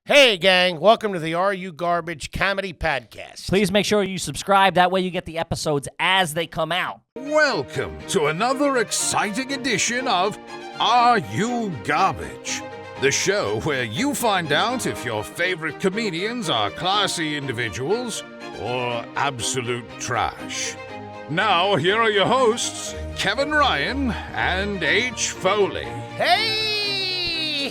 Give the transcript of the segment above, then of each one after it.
Hey, gang. Welcome to the Are You Garbage Comedy Podcast. Please make sure you subscribe. That way you get the episodes as they come out. Welcome to another exciting edition of Are You Garbage? The show where you find out if your favorite comedians are classy individuals or absolute trash. Now, here are your hosts, Kevin Ryan and H. Foley.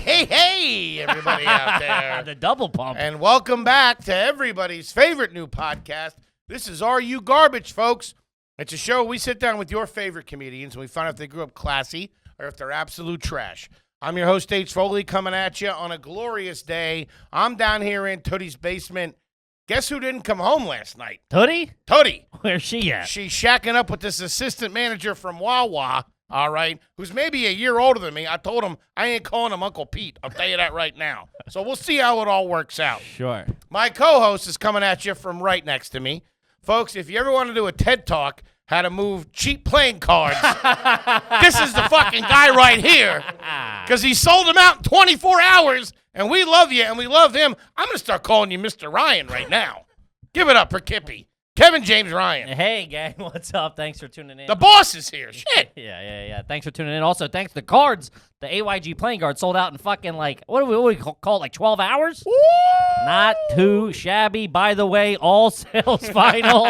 Hey, everybody out there. The double pump. And welcome back to everybody's favorite new podcast. This is Are You Garbage, folks. It's a show where we sit down with your favorite comedians and we find out if they grew up classy or if they're absolute trash. I'm your host, H. Foley, coming at you on a glorious day. I'm down here in Tootie's basement. Guess who didn't come home last night? Tootie? Tootie. Where's she at? She's shacking up with this assistant manager from Wawa, all right, who's maybe a year older than me. I told him I ain't calling him Uncle Pete. I'll tell you that right now. So we'll see how it all works out. Sure. My co-host is coming at you from right next to me. Folks, if you ever want to do a TED Talk, how to move cheap playing cards, this is the fucking guy right here. Because he sold them out in 24 hours, and we love you, and we love him. I'm going to start calling you Mr. Ryan right now. Give it up for Kippy. Kevin James Ryan. Hey, gang. What's up? Thanks for tuning in. The boss is here. Shit. Yeah. Thanks for tuning in. Also, thanks to the cards. The AYG playing cards sold out in fucking, what do we call it, like 12 hours? Woo! Not too shabby. By the way, all sales final.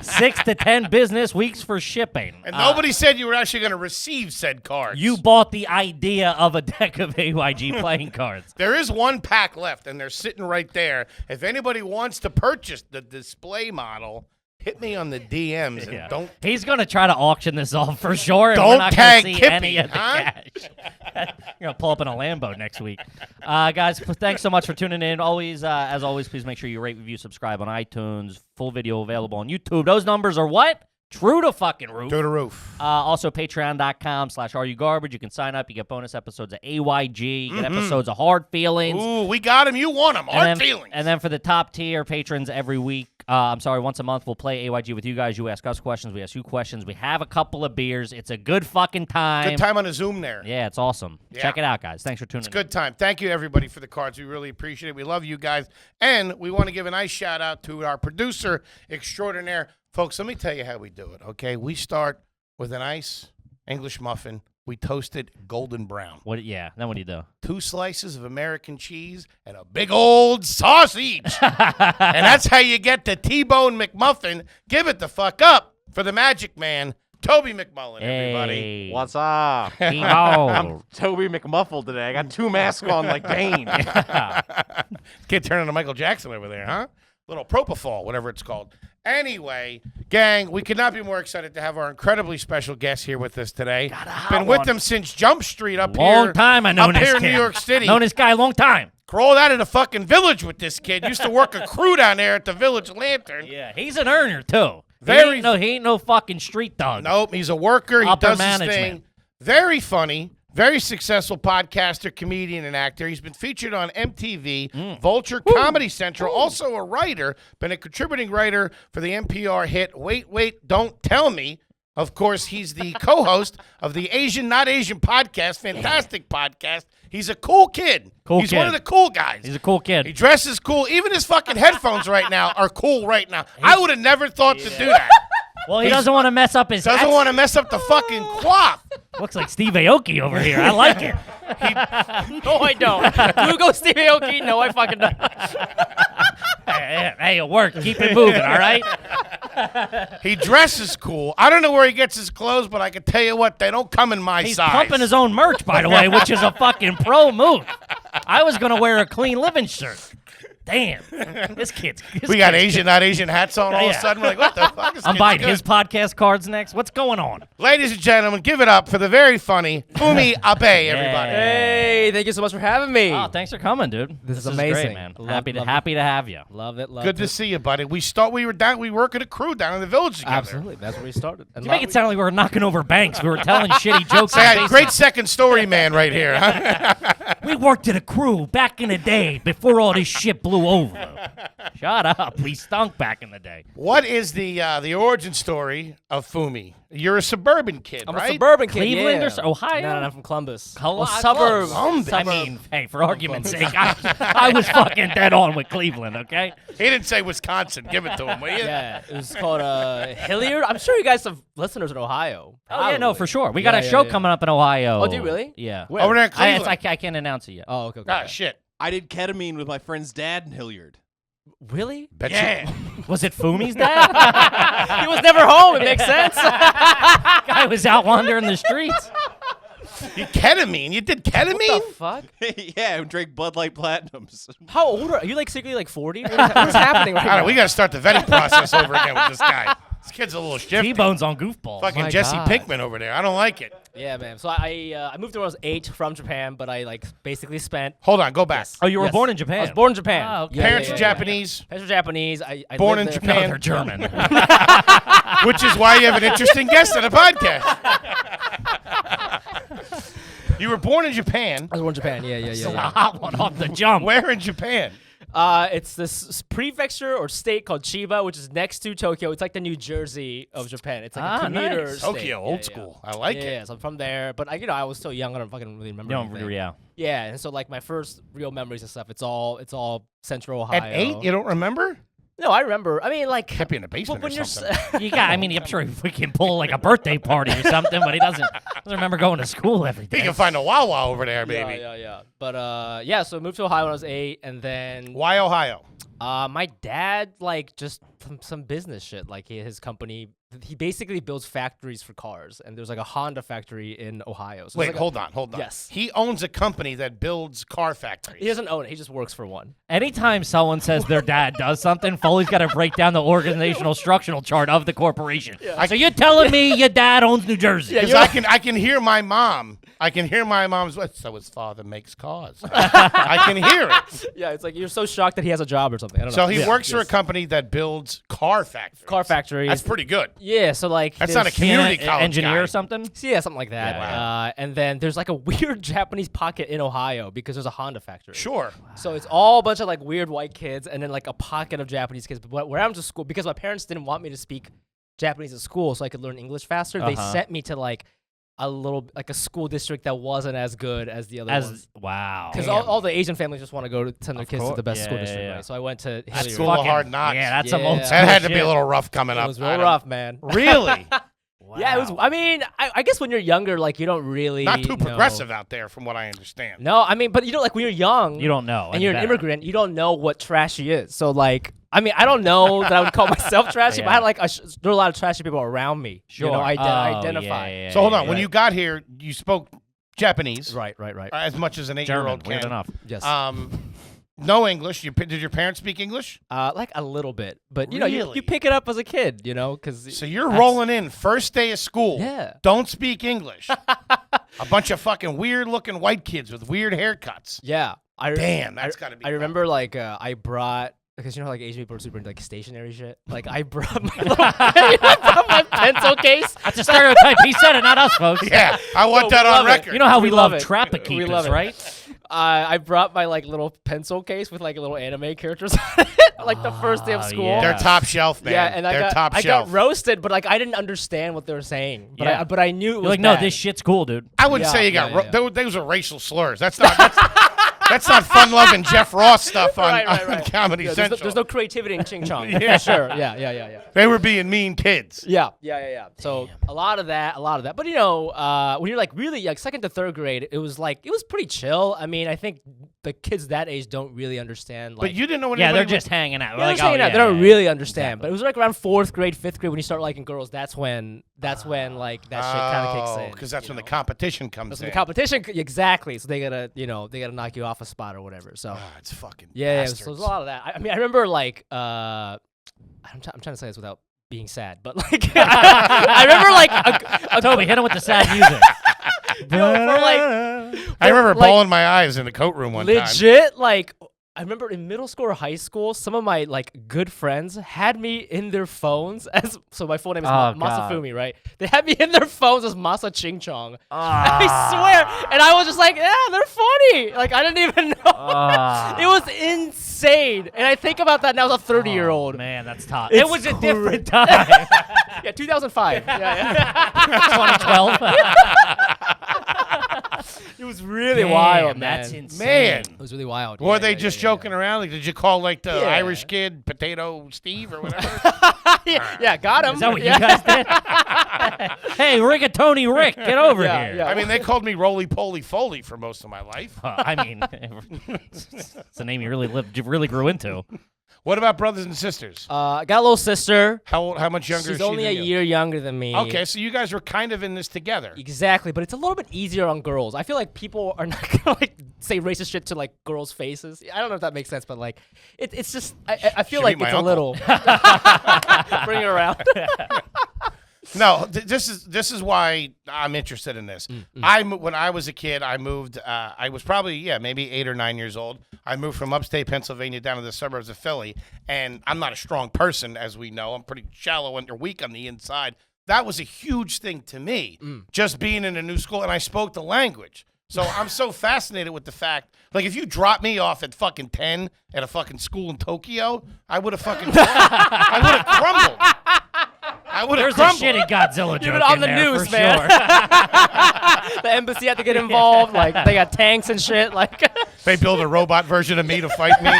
6 to 10 business weeks for shipping. And nobody said you were actually going to receive said cards. You bought the idea of a deck of AYG playing cards. There is one pack left, and they're sitting right there. If anybody wants to purchase the display model, hit me on the DMs. And don't. He's going to try to auction this off for sure. And Don't we're not tag gonna see Kippy, any of the cash. You're going to pull up in a Lambo next week. Guys, thanks so much for tuning in. As always, please make sure you rate, review, subscribe on iTunes. Full video available on YouTube. Those numbers are what? True to fucking roof. Through the roof. Also, patreon.com/areyougarbage. You can sign up. You get bonus episodes of AYG. You get episodes of Hard Feelings. Ooh, we got him. You want him. Hard feelings. And then for the top tier patrons every week, once a month, we'll play AYG with you guys. You ask us questions. We ask you questions. We have a couple of beers. It's a good fucking time. Good time on a Zoom there. Yeah, it's awesome. Yeah. Check it out, guys. Thanks for tuning in. It's a good time. Thank you, everybody, for the cards. We really appreciate it. We love you guys. And we want to give a nice shout-out to our producer extraordinaire. Folks, let me tell you how we do it, okay? We start with a nice English muffin. We toast it golden brown. Then what do you do? 2 slices of American cheese and a big old sausage. And that's how you get the T-Bone McMuffin. Give it the fuck up for the magic man, Toby McMullen, everybody. Hey. What's up? T-Bone. I'm Toby McMuffled today. I got 2 masks on like Bane. Kid turning to Michael Jackson over there, huh? Little propofol, whatever it's called. Anyway, gang, we could not be more excited to have our incredibly special guest here with us today. Been with them since Jump Street up here. Long time I know this here in kid. New York City. Known this guy a long time. Crawled out of the fucking Village with this kid. Used to work a crew down there at the Village Lantern. Yeah, he's an earner, too. He ain't no fucking street dog. Nope, he's a worker. He Upper does management. his thing. Very funny. Very successful podcaster, comedian, and actor. He's been featured on MTV, Vulture, Comedy Central, also a writer, been a contributing writer for the NPR hit Wait, Don't Tell Me. Of course, he's the co-host of the Asian Not Asian podcast, fantastic podcast. He's a cool kid. He's one of the cool guys. He's a cool kid. He dresses cool. Even his fucking headphones right now are cool right now. I would have never thought to do that. Well, he doesn't want to mess up his Doesn't want to mess up the fucking cloth. Looks like Steve Aoki over here. I like it. No, I don't. You go Steve Aoki? No, I fucking don't. Hey, it worked. Keep it moving, all right? He dresses cool. I don't know where he gets his clothes, but I can tell you what, they don't come in my He's size. pumping his own merch, by the way, which is a fucking pro move. I was going to wear a clean living shirt. Damn. We got Asian, not Asian hats on all of a sudden. We're like, what the fuck? I'm buying his podcast cards next. What's going on? Ladies and gentlemen, give it up for the very funny Fumi Abe, everybody. Hey, thank you so much for having me. Oh, thanks for coming, dude. This is great, amazing. man. Love Happy to have you. Love it. Good to see you, buddy. We work at a crew down in the Village together. Absolutely. That's where we started. You make it sound like we were knocking over banks. We were telling shitty jokes. Say, great second story man right here. Huh? We worked at a crew back in the day before all this shit blew over. Shut up. We stunk back in the day. What is the origin story of Fumi? You're a suburban kid, I'm right? a suburban kid. Cleveland yeah. or Ohio? No, I'm from Columbus. Suburbs. Columbus. I mean, hey, for argument's sake, I was fucking dead on with Cleveland, okay? He didn't say Wisconsin. Give it to him, will you? Yeah, it was called Hilliard. I'm sure you guys have listeners in Ohio. Oh, yeah, no, Probably. for sure. We got a show coming up in Ohio. Oh, do you really? Yeah. Over there in Cleveland. I can't announce it yet. Oh, okay. Ah, shit. I did ketamine with my friend's dad in Hilliard. Really? Bet Yeah. Was it Fumi's dad? He was never home. It makes sense. Guy was out wandering the streets. You ketamine? You did ketamine? What the fuck? Yeah, and drank Bud Light Platinums. How old are you? Like secretly like 40? What's happening right All right, now? we got to start the vetting process over again with this guy. This kid's a little shifty. T-Bone's on goofballs. Fucking My Jesse God. Pinkman over there. I don't like it. Yeah, man. So I moved when I was 8 from Japan, but I like basically spent. Hold on, go back. Oh, you were Yes. born in Japan. I was born in Japan. Oh, okay. Parents yeah, are yeah, yeah. Japanese, Parents are Japanese. I Born lived in there. No, Japan. they're German. which is why you have an interesting guest on the podcast. You were born in Japan. I was born in Japan. Yeah. It's a hot one off the jump. Where in Japan? It's this prefecture or state called Chiba, which is next to Tokyo. It's like the New Jersey of Japan. It's like a commuter nice. state. Tokyo, Yeah, old yeah. school. I like Yeah, it. so I'm from there, but I was so young, I don't fucking really remember. You don't, anything. yeah. Yeah, and so like my first real memories and stuff, it's all Central Ohio. At 8, you don't remember? No, I remember. I mean, like Kept you in the basement when or you're something. You got. I mean, I'm sure we can pull like a birthday party or something, but he doesn't remember going to school every You day. can find a Wawa over there, baby. Yeah. But yeah, so I moved to Ohio when I was 8, and then Why Ohio? my dad like just some business shit. Like his company, he basically builds factories for cars, and there's like a Honda factory in Ohio. So Wait, it's like hold on. Yes. He owns a company that builds car factories. He doesn't own it. He just works for one. Anytime someone says their dad does something, Foley's got to break down the organizational structural chart of the corporation. So you're telling me your dad owns New Jersey? Because I can hear my mom. I can hear my mom's voice. So his father makes cars. I can hear it. Yeah, it's like you're so shocked that he has a job or something. I don't So know. he works for a company that builds car factories. car factories. That's pretty good. Yeah, so like That's not a there's- community An college engineer guy. or something? Yeah, something like that. Yeah. And then there's like a weird Japanese pocket in Ohio because there's a Honda factory. Sure. So it's all a bunch of like weird white kids and then like a pocket of Japanese kids. But where I went to school, because my parents didn't want me to speak Japanese at school so I could learn English faster, they sent me to like a school district that wasn't as good as the other ones. Wow. Because all the Asian families just want to go to send their kids to course. the best Yeah, school yeah, district, yeah. right? So I went to That's Hilliard. School of Hard Knocks. Yeah, that's some Yeah. old That school That had to be shit. a little rough coming It up. was real rough, man. Really? Yeah, it was. I mean, I guess when you're younger, like you don't really Not too know. progressive out there, from what I understand. No, I mean, but you know, like when you're young, You don't know. and you're an better. immigrant, you don't know what trashy is. So like, I mean, I don't know that I would call myself trashy, but I had like there were a lot of trashy people around me. Sure. You know, Oh, identify. yeah, So hold on. yeah, When yeah. you got here, you spoke Japanese, Right. as much as an German, 8-year-old can. weird enough. Yes. No English. Did your parents speak English? Like a little bit, but you know, Really? you pick it up as a kid, you know, because So you're rolling in first day of school. Yeah. Don't speak English. A bunch of fucking weird-looking white kids with weird haircuts. Yeah. Damn, that's gotta be I tough. remember like I brought. Because you know, like Asian people are super into like stationary shit. Like I brought my I brought my pencil case. That's a stereotype. He said it, not us, folks. Yeah, I want No, that we on love it. record. You know how we love it. Trappa We love it. right? I brought my like little pencil case with like little anime characters on it, like the first day of Oh, school. yeah. They're top shelf, man. Yeah, and They're top I shelf. got roasted, but like I didn't understand what they were saying. But Yeah. I knew it was You're like, no, bad. this shit's cool, dude. I wouldn't Yeah, say you got yeah, yeah. those are racial slurs. That's not that's not fun-loving Jeff Ross stuff on, Right. on Comedy Yeah, Central. there's no creativity in Ching Chong. Yeah. Yeah, sure. Yeah. They were being mean kids. Yeah. So a lot of that. But you know, when you're like really like second to third grade, it was pretty chill. I mean, I think the kids that age don't really understand. Like, But you didn't know what Yeah, they're anybody just hanging out. yeah, they're Like, saying oh, that. yeah, They don't yeah, really understand. exactly. But it was like around fourth grade, fifth grade when you start liking girls. That's when like that shit kind of kicks in. Because that's you when the know? competition comes That's in. when the competition exactly. So they gotta knock you off a spot or whatever. So Ah, it's fucking yeah, so bastards. there's a lot of that. I mean, I remember like I'm trying to say this without being sad, but like I remember like a Toby, hit him with the sad music. for like I remember like, bawling my eyes in the coat room one time. legit like I remember in middle school or high school, some of my like good friends had me in their phones as so my full name is Masafumi, right? They had me in their phones as Masa Ching Chong. I swear, and I was just like, yeah, they're funny. Like I didn't even know. It was insane, and I think about that now as a 30-year-old. Man, that's tough. It's It was a different time. Yeah, 2005. Yeah. 2012. It was really wild, man. That's insane. Man. It was really wild. Or were they just joking around? Like, did you call like the Yeah. Irish kid Potato Steve or whatever? Yeah, got him. Is that what Yeah. you guys did? Hey, Rigatoni Rick, get over Yeah, here. yeah. I mean, they called me Roly Poly Foley for most of my life. I mean, it's a name you really grew into. What about brothers and sisters? I got a little sister. How much younger is She's she only a than you? year younger than me. Okay, so you guys were kind of in this together. Exactly, but it's a little bit easier on girls. I feel like people are not gonna like say racist shit to like girls' faces. I don't know if that makes sense, but like it's just I feel Should like be my it's a uncle. little bring it around. No, this is why I'm interested in this. When I was a kid, I moved. I was probably maybe 8 or 9 years old. I moved from upstate Pennsylvania down to the suburbs of Philly, and I'm not a strong person, as we know. I'm pretty shallow and weak on the inside. That was a huge thing to me, just being in a new school, and I spoke the language. So I'm so fascinated with the fact, like, if you dropped me off at fucking 10 at a fucking school in Tokyo, I would have fucking, I would have crumbled. I would have There's a crumbled. shitty Godzilla joke on in the there, news, for man. sure. The embassy had to get involved. Like they got tanks and shit. Like They build a robot version of me to fight me.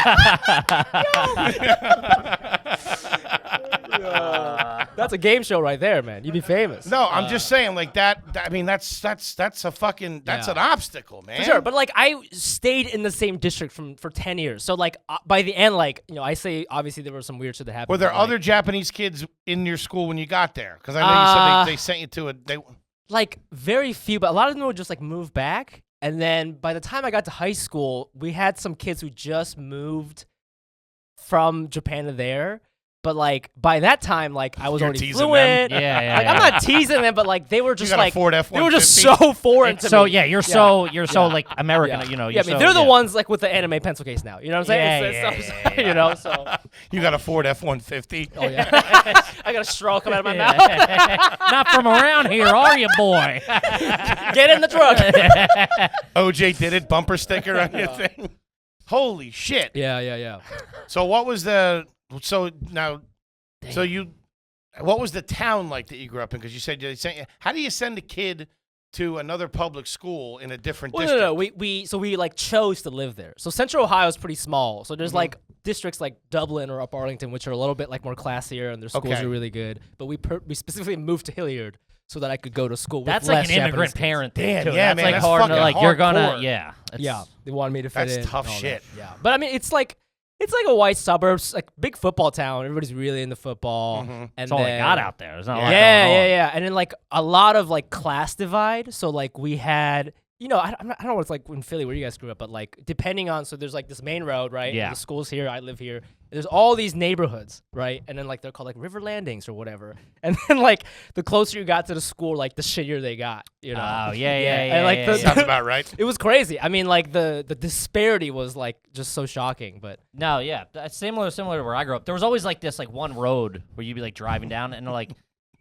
that's a game show right there, man. You'd be famous. No, I'm just saying, like that. I mean, that's a fucking Yeah. an obstacle, man. For sure, but like I stayed in the same district for 10 years. So like by the end, like I say obviously there was some weird shit that happened. Were there but, like, other Japanese kids in your school when you got there? Because I know you said they sent you to a. like very few, but a lot of them would just like move back. And then by the time I got to high school, we had some kids who just moved from Japan to there. But like by that time, like I was You're already teasing them. fluent. Yeah. Like, I'm not teasing them, but like they were just got a like Ford they were just F-150? so foreign to So me. yeah, you're so like American. Yeah. You know. Yeah, I you're mean so, they're the yeah. ones like with the anime pencil case now. You know what I'm saying? Yeah, It's- yeah, so- you know, so You got a Ford F-150. oh yeah, I got a straw coming out of my mouth. Not from around here, are you, boy? Get in the truck. OJ did it. Bumper sticker on your thing. Holy shit! Yeah. So what was the? So now, so you, what was the town like that you grew up in? Because you said they sent you. How do you send a kid to another public school in a different Well, district? no. We like chose to live there. So Central Ohio is pretty small. So there's like districts like Dublin or Up Arlington, which are a little bit like more classier, and their schools Okay. are really good. But we specifically moved to Hilliard so that I could go to school. That's with like less an immigrant Japanese kids. parent thing Damn, too. yeah, That's man, like that's hard to fucking like. You're gonna hardcore. yeah. It's- Yeah, they wanted me to fit That's in. tough and all shit. that. Yeah, but I mean, it's like a white suburbs, like big football town. Everybody's really into football, and That's all they got out there. There's not a lot going on. Yeah. And then like a lot of like class divide. So like we had, I don't know what it's like in Philly where you guys grew up, but like depending on, so there's like this main road, right? Yeah. And the school's here. I live here. There's all these neighborhoods, right? And then like they're called like river landings or whatever. And then like the closer you got to the school, like the shittier they got. Oh yeah. And like the, Sounds about right. it was crazy. I mean, like the disparity was like just so shocking. But No, yeah, that's similar to where I grew up. There was always like this like one road where you'd be like driving down, and like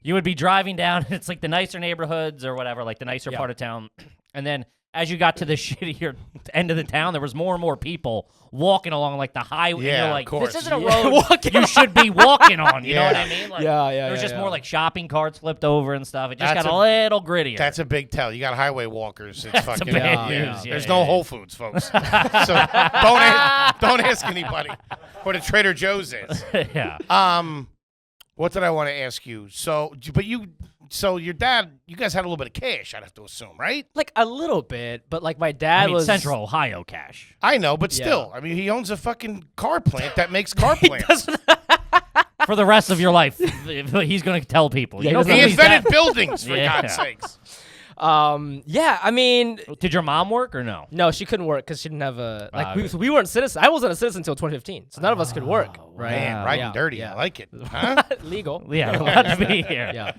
you would be driving down, and it's like the nicer neighborhoods or whatever, like the nicer part of town, and then as you got to the shittier end of the town, there was more and more people walking along like the highway. Yeah, and you're of like, course. this isn't a road you should be walking on. You know what I mean? Like, Yeah, There was just yeah. more like shopping carts flipped over and stuff. It just That's got a a- little grittier. That's a big tell. You got highway walkers. It's That's fucking. a bad Yeah, news. yeah. There's no Whole Foods, folks. So don't ask anybody what a Trader Joe's is. yeah. What did I want to ask you? So your dad, you guys had a little bit of cash, I'd have to assume, right? like a little bit, but like my dad I mean, was Central Ohio cash. I know, but still, I mean, he owns a fucking car plant that makes car plants. For the rest of your life, he's going to tell people. Yeah, You know, he He doesn't- somebody's invented dad- buildings, for Yeah. God's sakes. Yeah, I mean, Did your mom work or no? no, she couldn't work because she didn't have a we weren't citizens. I wasn't a citizen until 2015, so none of us could work. Right? Man, right and dirty. Yeah. I like it. Huh? Legal. Yeah, allowed to be here. Yeah.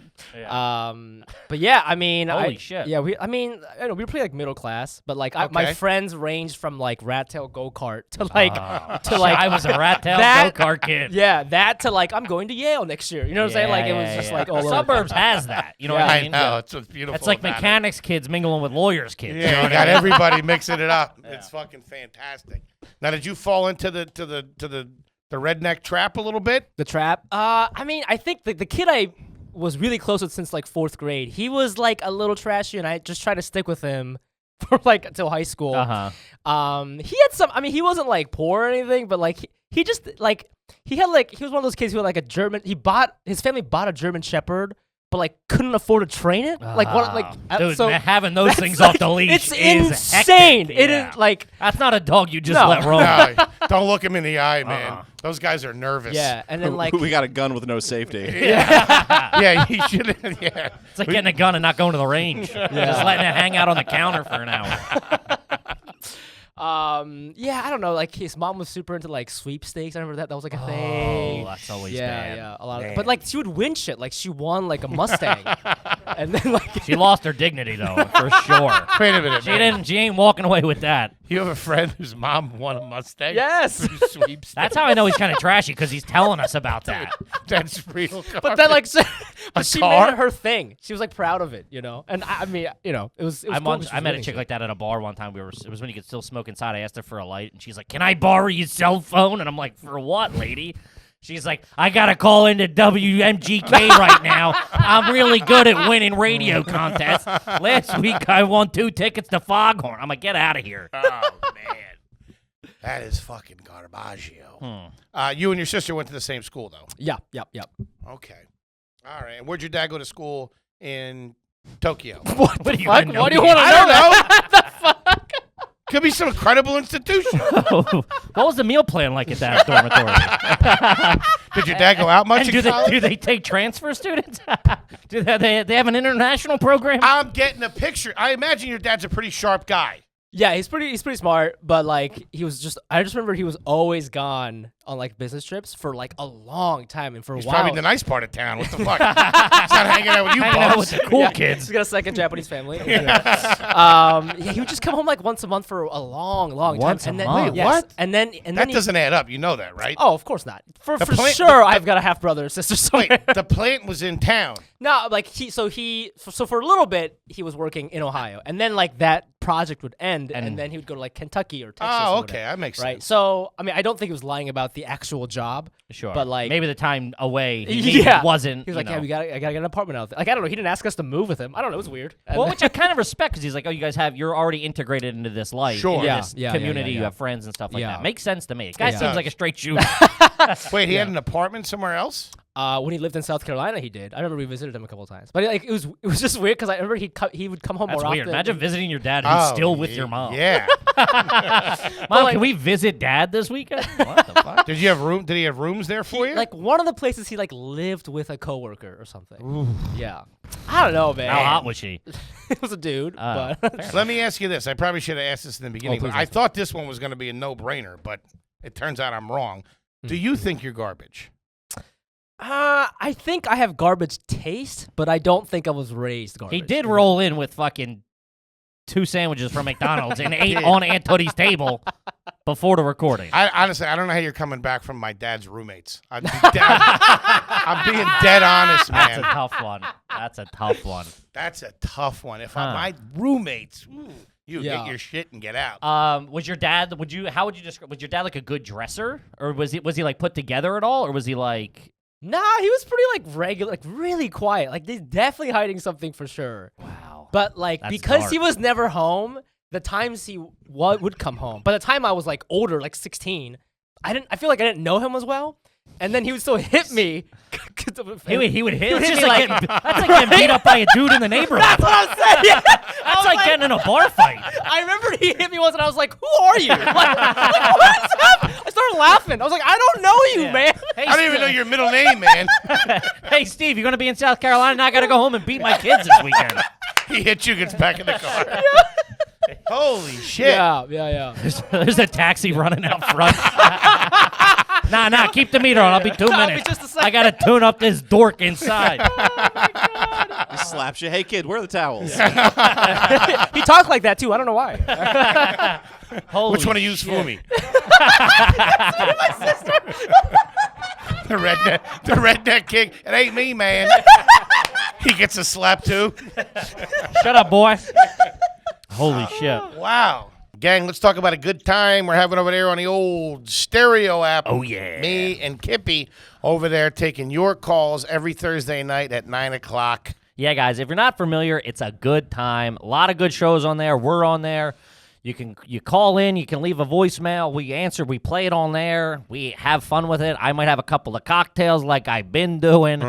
But yeah, I mean, Holy shit. Yeah, I mean, I don't know, we were pretty like middle class, but like my friends ranged from like rat tail go kart to like I was a rat tail that- go-kart kid. yeah, that to like I'm going to Yale next year. You know what I'm saying? Like it was just like all over. Suburbs has that. You know Yeah. what I I mean? know. It's what's beautiful. It's like about mechanics kids mingling with lawyers kids. It. You know Yeah, what you I got mean? everybody mixing it up. It's fucking fantastic. Now, did you fall into the redneck trap a little bit? The trap. I mean, I think the kid I was really close with since like 4th grade. He was like a little trashy, and I just tried to stick with him for like until high school. He had some. I mean, he wasn't like poor or anything, but like he just like he was one of those kids who had like a German. His family bought a German Shepherd, but like couldn't afford to train it. Like what? Like Dude, so man, having those that's things like- off the leash It's is insane. hectic. It Yeah. is like That's not a dog you just No. let roam. No, don't look him in the eye, man. Those guys are nervous. yeah, and then like we got a gun with no safety. Yeah, he should. Yeah. It's like getting a gun and not going to the range. Just letting it hang out on the counter for an hour. yeah, I don't know. Like his mom was super into like sweepstakes. I remember that was like a thing. Oh, that's always yeah, bad. yeah, a lot. But like she would win shit. Like she won like a Mustang, and then like She lost her dignity though, for sure. Wait a minute, She man. didn't. She ain't walking away with that. You have a friend whose mom won a Mustang? Yes. Through sweepstakes? That's how I know he's kind of trashy because he's telling us about that. That's real. But then like but she car? made it her thing. She was like proud of it, you know. And I mean, you know, it was. I cool 'cause she met was a winning chick shit. like that at a bar one time. It was when you could still smoke inside. I asked her for a light, and she's like, "Can I borrow your cell phone?" And I'm like, "For what, lady?" She's like, "I gotta call into WMGK right now. I'm really good at winning radio contests. Last week I won 2 tickets to Foghorn." I'm like, "Get out of here." Oh, man. That is fucking garbaggio. You and your sister went to the same school, though? Yeah. Okay. All right. And where'd your dad go to school in Tokyo? What do the you fuck? know? What do you want to I know? don't know. What the fuck? Could be some credible institution. What was the meal plan like at that dormitory? Did your dad go out much And in college? do they take transfer students? Do they have an international program? I'm getting a picture. I imagine your dad's a pretty sharp guy. Yeah, he's pretty smart, but like I just remember he was always gone on like business trips for like a long time, and for a He's while. probably the nice part of town. What the fuck? He's not hanging out with you Hanging out with bums. the cool Yeah, kids. He's got a second Japanese family. Yeah, he would just come home like once a month for a long Once time. a and then, month? Yes, What? And then That he- doesn't add up. You know that, right? Oh, of course not. For plant- sure, I've got a half brother or sister somewhere. Wait, the plant was in town. No, like so for a little bit he was working in Ohio, and then like that project would end, and then he would go to like Kentucky or Texas. Oh, or okay. whatever, That makes right. sense. So I mean, I don't think he was lying about the actual job. Sure. But like maybe the time away he yeah, wasn't. He was like, you know. yeah, I gotta get an apartment out there. Like I don't know. He didn't ask us to move with him. I don't know. It was weird. And Well, then- which I kind of respect because he's like, oh, you guys you're already integrated into this life, Sure. into Yeah, this yeah, community. yeah. You have friends and stuff like Yeah. that. Makes sense to me. Guy Yeah. seems like a straight shooter. Wait, he had an apartment somewhere else? when he lived in South Carolina, he did. I remember we visited him a couple of times, but like it was just weird because I remember he would come home That's more weird. often. Imagine visiting your dad who's still with your mom. Yeah. Mom, like- can we visit dad this weekend? What the fuck? Did you have room? Did he have rooms there for you? Like one of the places he like lived with a coworker or something. Yeah, I don't know, man. How hot was she? It was a dude, but Let me ask you this. I probably should have asked this in the beginning. please but I ask. thought this one was going to be a no-brainer, but it turns out I'm wrong. Do you think you're garbage? I think I have garbage taste, but I don't think I was raised garbage. He did roll in with fucking 2 sandwiches from McDonald's and ate on Aunt Tootie's table before the recording. Honestly, I don't know how you're coming back from my dad's roommates. I'm being dead honest, That's a man. tough one. That's a tough one. That's a tough one. If Huh. my roommates, you Yeah. get your shit and get out. Was your dad? How would you describe? Was your dad like a good dresser, or was he like put together at all, or was he like? Nah, he was pretty like regular, like really quiet. Like he's definitely hiding something for sure. Wow. But like That's because he dark. was never home, the times he would come home. By the time I was like older, like 16, I feel like I didn't know him as well. And then he would still hit me. He would hit. He would It's hit just me like like- that's like getting beat up by a dude in the neighborhood. That's what I'm saying. Yeah. That's like getting in a bar fight. I remember he hit me once, and I was like, "Who are you?" Like what's up? I started laughing. I was like, "I don't know you, Yeah. man." Hey, I don't even know your middle name, man. Hey, Steve, you're gonna be in South Carolina, and I gotta go home and beat my kids this weekend. He hits you, gets back in the car. Holy shit. Yeah. There's a taxi running out front. Nah, keep the meter on. I'll be 2 minutes. just a second. I got to tune up this dork inside. He slaps you. Hey, kid, where are the towels? He talked like that too. I don't know why. Holy Which one of you is shit. Fumi? The redneck king. It ain't me, man. He gets a slap too. Shut up, boy. Holy shit. Wow. Gang, let's talk about a good time we're having over there on the old stereo app. Oh, yeah. Me and Kippy over there taking your calls every Thursday night at 9 o'clock. Yeah, guys, if you're not familiar, it's a good time. A lot of good shows on there. We're on there. You call in, you can leave a voicemail. We answer, we play it on there. We have fun with it. I might have a couple of cocktails like I've been doing.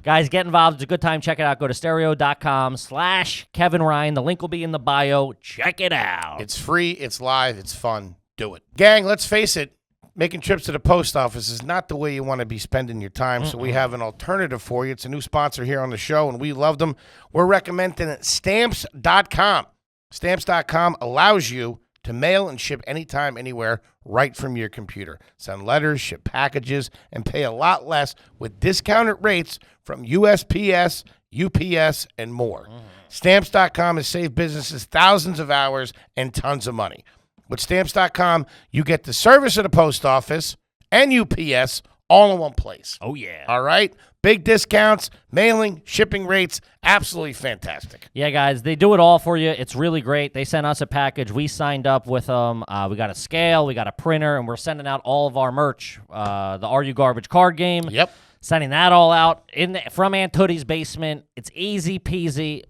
Guys, get involved. It's a good time. Check it out. Go to stereo.com/Kevin Ryan. The link will be in the bio. Check it out. It's free, it's live, it's fun. Do it. Gang, let's face it, making trips to the post office is not the way you want to be spending your time, so we have an alternative for you. It's a new sponsor here on the show, and we love them. We're recommending Stamps.com. Stamps.com allows you to mail and ship anytime, anywhere, right from your computer. Send letters, ship packages, and pay a lot less with discounted rates from USPS, UPS, and more. Stamps.com has saved businesses thousands of hours and tons of money. With Stamps.com, you get the service of the post office and UPS all in one place. Oh, yeah. All right? Big discounts, mailing, shipping rates, absolutely fantastic. Yeah, guys, they do it all for you. It's really great. They sent us a package. We signed up with them. We got a scale, we got a printer, and we're sending out all of our merch. The Are You Garbage card game. Yep. Sending that all out from Aunt Tootie's basement. It's easy peasy.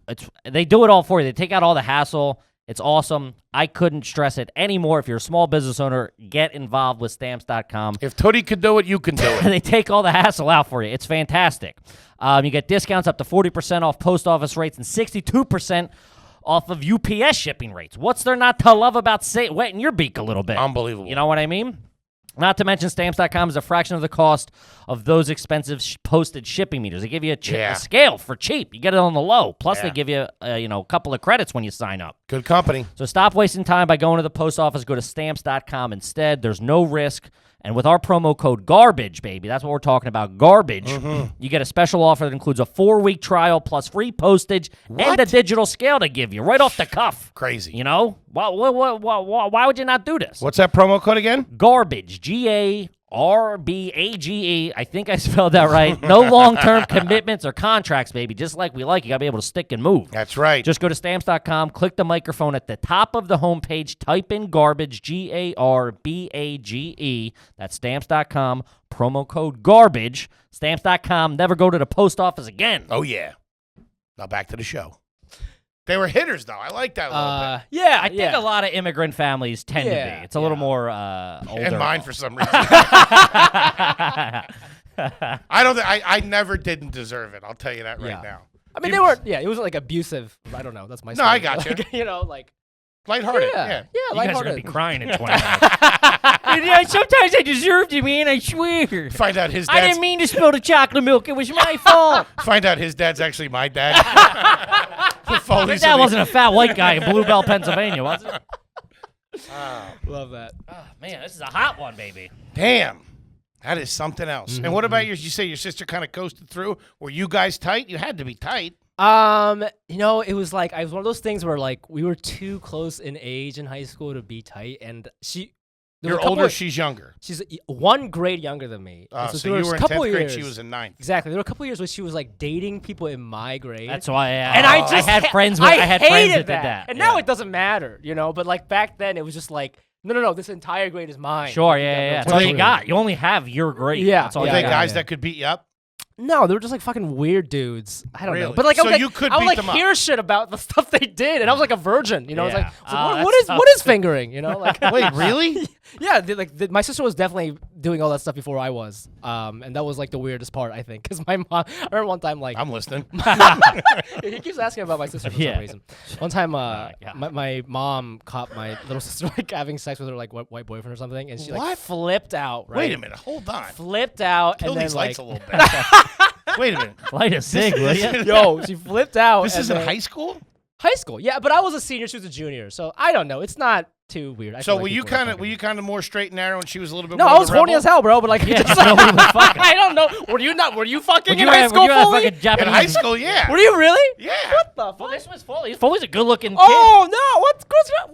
They do it all for you. They take out all the hassle. It's awesome. I couldn't stress it anymore. If you're a small business owner, get involved with Stamps.com. If Tootie could do it, you can do it. They take all the hassle out for you. It's fantastic. You get discounts up to 40% off post office rates and 62% off of UPS shipping rates. What's there not to love about wetting your beak a little bit? Unbelievable. You know what I mean? Not to mention Stamps.com is a fraction of the cost of those expensive postage shipping meters. They give you a scale for cheap. You get it on the low. Plus, they give you a couple of credits when you sign up. Good company. So stop wasting time by going to the post office. Go to Stamps.com instead. There's no risk. And with our promo code GARBAGE, baby, that's what we're talking about, GARBAGE, you get a special offer that includes a 4-week trial plus free postage and a digital scale to give you right off the cuff. Crazy. You know? Why would you not do this? What's that promo code again? GARBAGE, GARBAGE. I think I spelled that right. No long-term commitments or contracts, baby. Just like we like, you got to be able to stick and move. That's right. Just go to Stamps.com, click the microphone at the top of the homepage, type in GARBAGE, GARBAGE. That's Stamps.com, promo code GARBAGE. Stamps.com, never go to the post office again. Oh, yeah. Now back to the show. They were hitters, though. I like that a little bit. Yeah, I think a lot of immigrant families tend to be. It's a little more older. And mine for some reason. I never didn't deserve it. I'll tell you that right now. I mean, they weren't. Yeah, it wasn't like abusive. I don't know. That's my. No, I got you. You know, like lighthearted. Yeah, Yeah. You guys are going to be crying in 20 minutes. Sometimes I deserved it, man. I swear. Find out his I dad's. didn't mean to spill the chocolate milk. It was my fault. Find out his dad's actually my dad. But that wasn't a fat white guy in Bluebell, Pennsylvania, was it? Love that. Oh, man, this is a hot one, baby. Damn. That is something else. And what about you say your sister kind of coasted through? Were you guys tight? You had to be tight. You know, it was like, I was one of those things where like we were too close in age in high school to be tight, and You're older, she's younger. She's 1 grade younger than me. And So there you was were a in couple 10th grade, years, she was in 9th. Exactly. There were a couple years where she was like dating people in my grade. That's why I had friends with, I had friends hated that did that. And now it doesn't matter, you know, but like back then it was just like, no, this entire grade is mine. Sure, Like, yeah. no That's all you time. got. You only have your grade. Yeah, That's all Were you they got. guys that could beat you up? No, they were just like fucking weird dudes. I don't know. Really? But like, So I would, you could I would beat like them up. hear shit about the stuff they did, and I was like a virgin, you know. Yeah. It's like, Oh, that's what is fingering, you know? Like, Wait, really? yeah, my sister was definitely doing all that stuff before I was, and that was like the weirdest part, I think, because my mom. I remember one time, like, I'm listening. he keeps asking about my sister for some reason. One time, my mom caught my little sister like having sex with her like white boyfriend or something, and she like flipped out. Right? Wait a minute. Hold on. Flipped out, Kill and these then lights like, a little bit. Wait a minute. Light a cig, will you? yo, she flipped out. This and is in then- high school? High school, yeah, but I was a senior, she was a junior, so I don't know. It's not too weird. I So feel like were you people are kind of fucking- more straight and narrow, and she was a little bit No, more I was of a horny rebel? as hell, bro. But like, Yeah, just no, like, he was fucking. I don't know. Were you not? Were you fucking Would in you high have, school, would you have Foley? fucking In Japanese? high school, yeah. Were you really? Yeah. What the Well, fuck? this was Foley. Foley's a good-looking kid. Oh no! What's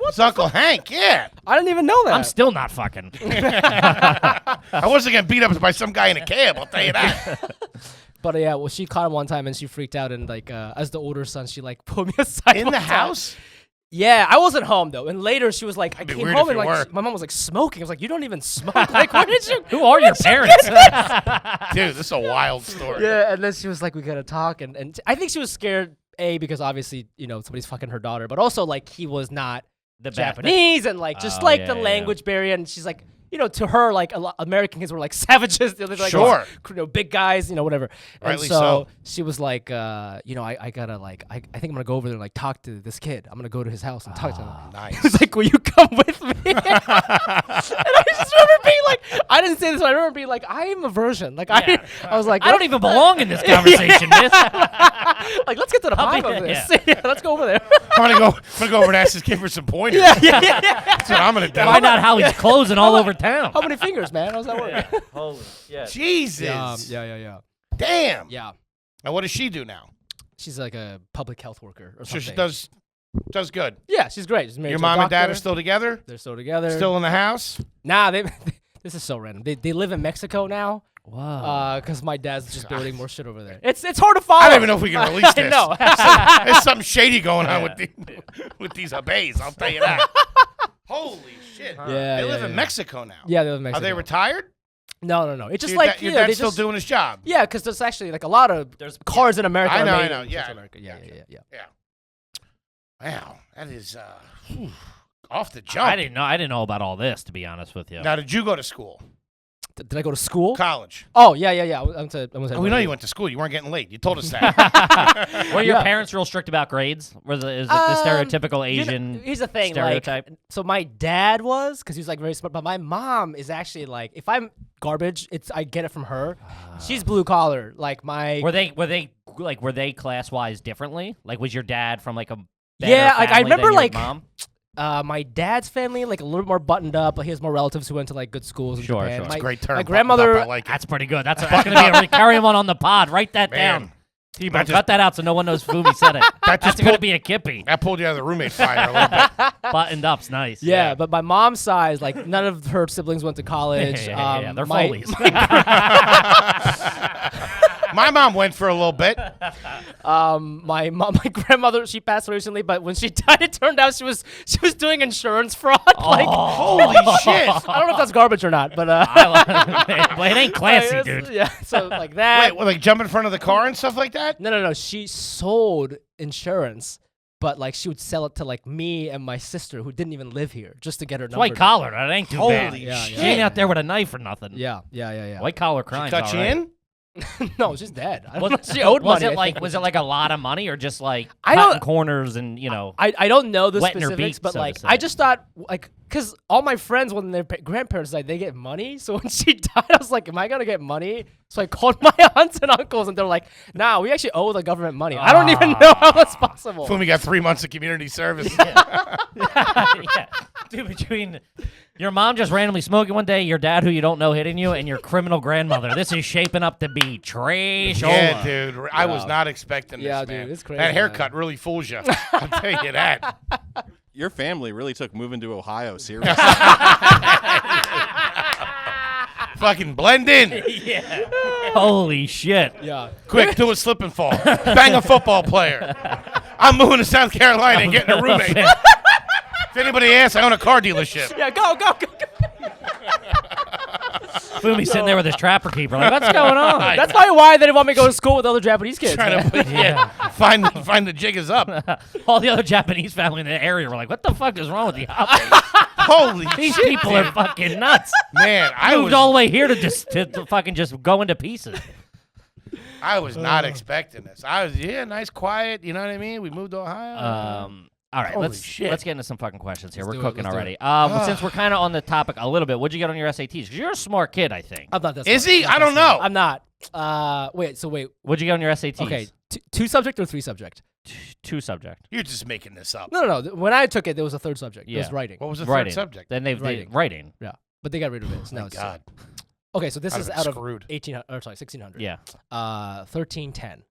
It's Uncle Hank, yeah. I didn't even know that. I'm still not fucking. I wasn't getting beat up by some guy in a cab, I'll tell you that. But yeah, well, she caught him one time and she freaked out, and like, as the older son, she like pulled me aside. In one the time. house? Yeah, I wasn't home though, and later she was like, I be came weird home if and you like were. my mom was like smoking. I was like, you don't even smoke. Like, where did you? Who are your parents? Dude, this is a wild story. Yeah, and then she was like, we gotta talk, and I think she was scared, because obviously, somebody's fucking her daughter, but also like he was not The Japanese, and like just Oh, like yeah, the yeah. language barrier, and she's like, to her, like American kids were like savages. They're like, Sure. big guys, whatever. And Rightly so so. she was like, I gotta like, I think I'm gonna go over there and like talk to this kid. I'm gonna go to his house and talk to him. Nice. He was like, will you come with me? And I just remember being like, I didn't say this, but I remember being like, I am a virgin. Like, I was like, I don't even belong in this conversation, miss. like, let's get to the I'll be- bottom of this. yeah. Yeah, let's go over there. I'm gonna go over and ask this kid for some pointers. yeah. That's what I'm gonna do. Find out how he's closing all over town. How many fingers, man? How's that work? Holy shit. Jesus. Yeah. Damn. Yeah. Now what does she do now? She's like a public health worker or So something. she does good. Yeah, she's great. She's married Your to a mom and dad doctor. are still together? They're still together. Still in the house? Nah, this is so random. They live in Mexico now. Wow. Because my dad's just building more shit over there. It's hard to follow. I don't even know if we can release this. No. There's something shady going on with these Abes, I'll tell you that. Holy shit. Yeah, They live yeah. in Mexico now. Yeah, they live in Are Mexico. they retired? No. It's just Your like your they dad's still just- doing his job. Yeah, because there's actually like a lot of cars in America. I are know, made I know. in Yeah, Central America. Yeah. Wow, that is off the jump. I didn't know about all this, to be honest with you. Now, did you go to school? Did I go to school? College? Oh yeah. We know you went to school. You weren't getting late. You told us that. Were your Yeah. parents real strict about grades? Is it the stereotypical Asian Here's the thing, stereotype? like, so my dad was, because he was like very smart, but my mom is actually like, if I'm garbage, I get it from her. She's blue collar, like my. Were they class wise differently? Like, was your dad from like a better Yeah, like, I family than remember, your like, mom? My dad's family, like a little more buttoned up, but he has more relatives who went to like good schools in Sure, Japan. sure. My, It's a great term. My buttoned grandmother. up, I like it. That's pretty good. That's going to be carry him on the pod. Write that Man. down. T-Bone, That just- cut that out so no one knows Fumi said it. That's going to be a kippy. That pulled you out of the roommate fire a little bit. Buttoned up's nice. Yeah, but my mom's side, like none of her siblings went to college. Yeah, they're my, Foleys. My mom went for a little bit. my grandmother, she passed away recently, but when she died, it turned out she was doing insurance fraud. Like, Holy shit. I don't know if that's garbage or not, but Well, it ain't classy, it's- dude. Yeah, so like that. Wait, like jump in front of the car and stuff like that? No. She sold insurance, but like she would sell it to like me and my sister who didn't even live here just to get her number. White collar. That ain't too bad. Holy Yeah, She yeah. ain't out there with a knife or nothing. Yeah. White collar crime. Cut you in? No, she's dead. I Was, don't know. She owed was money. it like a lot of money or just like I cutting don't- corners and I don't know the Wetting her specifics, beak, but so to like say. I just thought like because all my friends when their grandparents died they get money. So when she died, I was like, am I gonna get money? So I called my aunts and uncles and they're like, nah, we actually owe the government money. I don't even know how that's possible. Fumi got 3 months of community service. yeah. Dude, between your mom just randomly smoking one day, your dad who you don't know hitting you, and your criminal grandmother, this is shaping up to be trash. Yeah, dude. I was not expecting this, Yeah, man. dude, it's crazy, That man. haircut really fools you. I'll tell you that. Your family really took moving to Ohio seriously. Fucking blend in. Holy shit. Yeah. Quick, do a slip and fall. Bang a football player. I'm moving to South Carolina and getting a roommate. If anybody asks, I own a car dealership. Yeah, go. Fumi sitting there with his trapper keeper, like, what's going on? That's probably why they didn't want me to go to school with other Japanese kids. Trying man. to find the jig is up. All the other Japanese family in the area were like, what the fuck is wrong with you? Holy These shit, people are fucking nuts. man. I Moved was all the way here to fucking just go into pieces. not expecting this. I was nice, quiet. You know what I mean? We moved to Ohio. All right, Holy let's shit. get into some fucking questions here. Let's We're do it, cooking let's do already. it. Since we're kind of on the topic a little bit, what'd you get on your SATs? Because you're a smart kid, I think. I'm not that Is smart. he? I'm not I that don't smart. know. I'm not. Wait. What'd you get on your SATs? Okay. Two subject or three subject? 2 subject. You're just making this up. No. When I took it, there was a third subject. It Yeah. was writing. What was the Writing. third subject? Then they writing. Yeah, but they got rid of it. So now Oh, it's God. Okay, so this I'd is have out been of screwed. 1600. Yeah. 1310.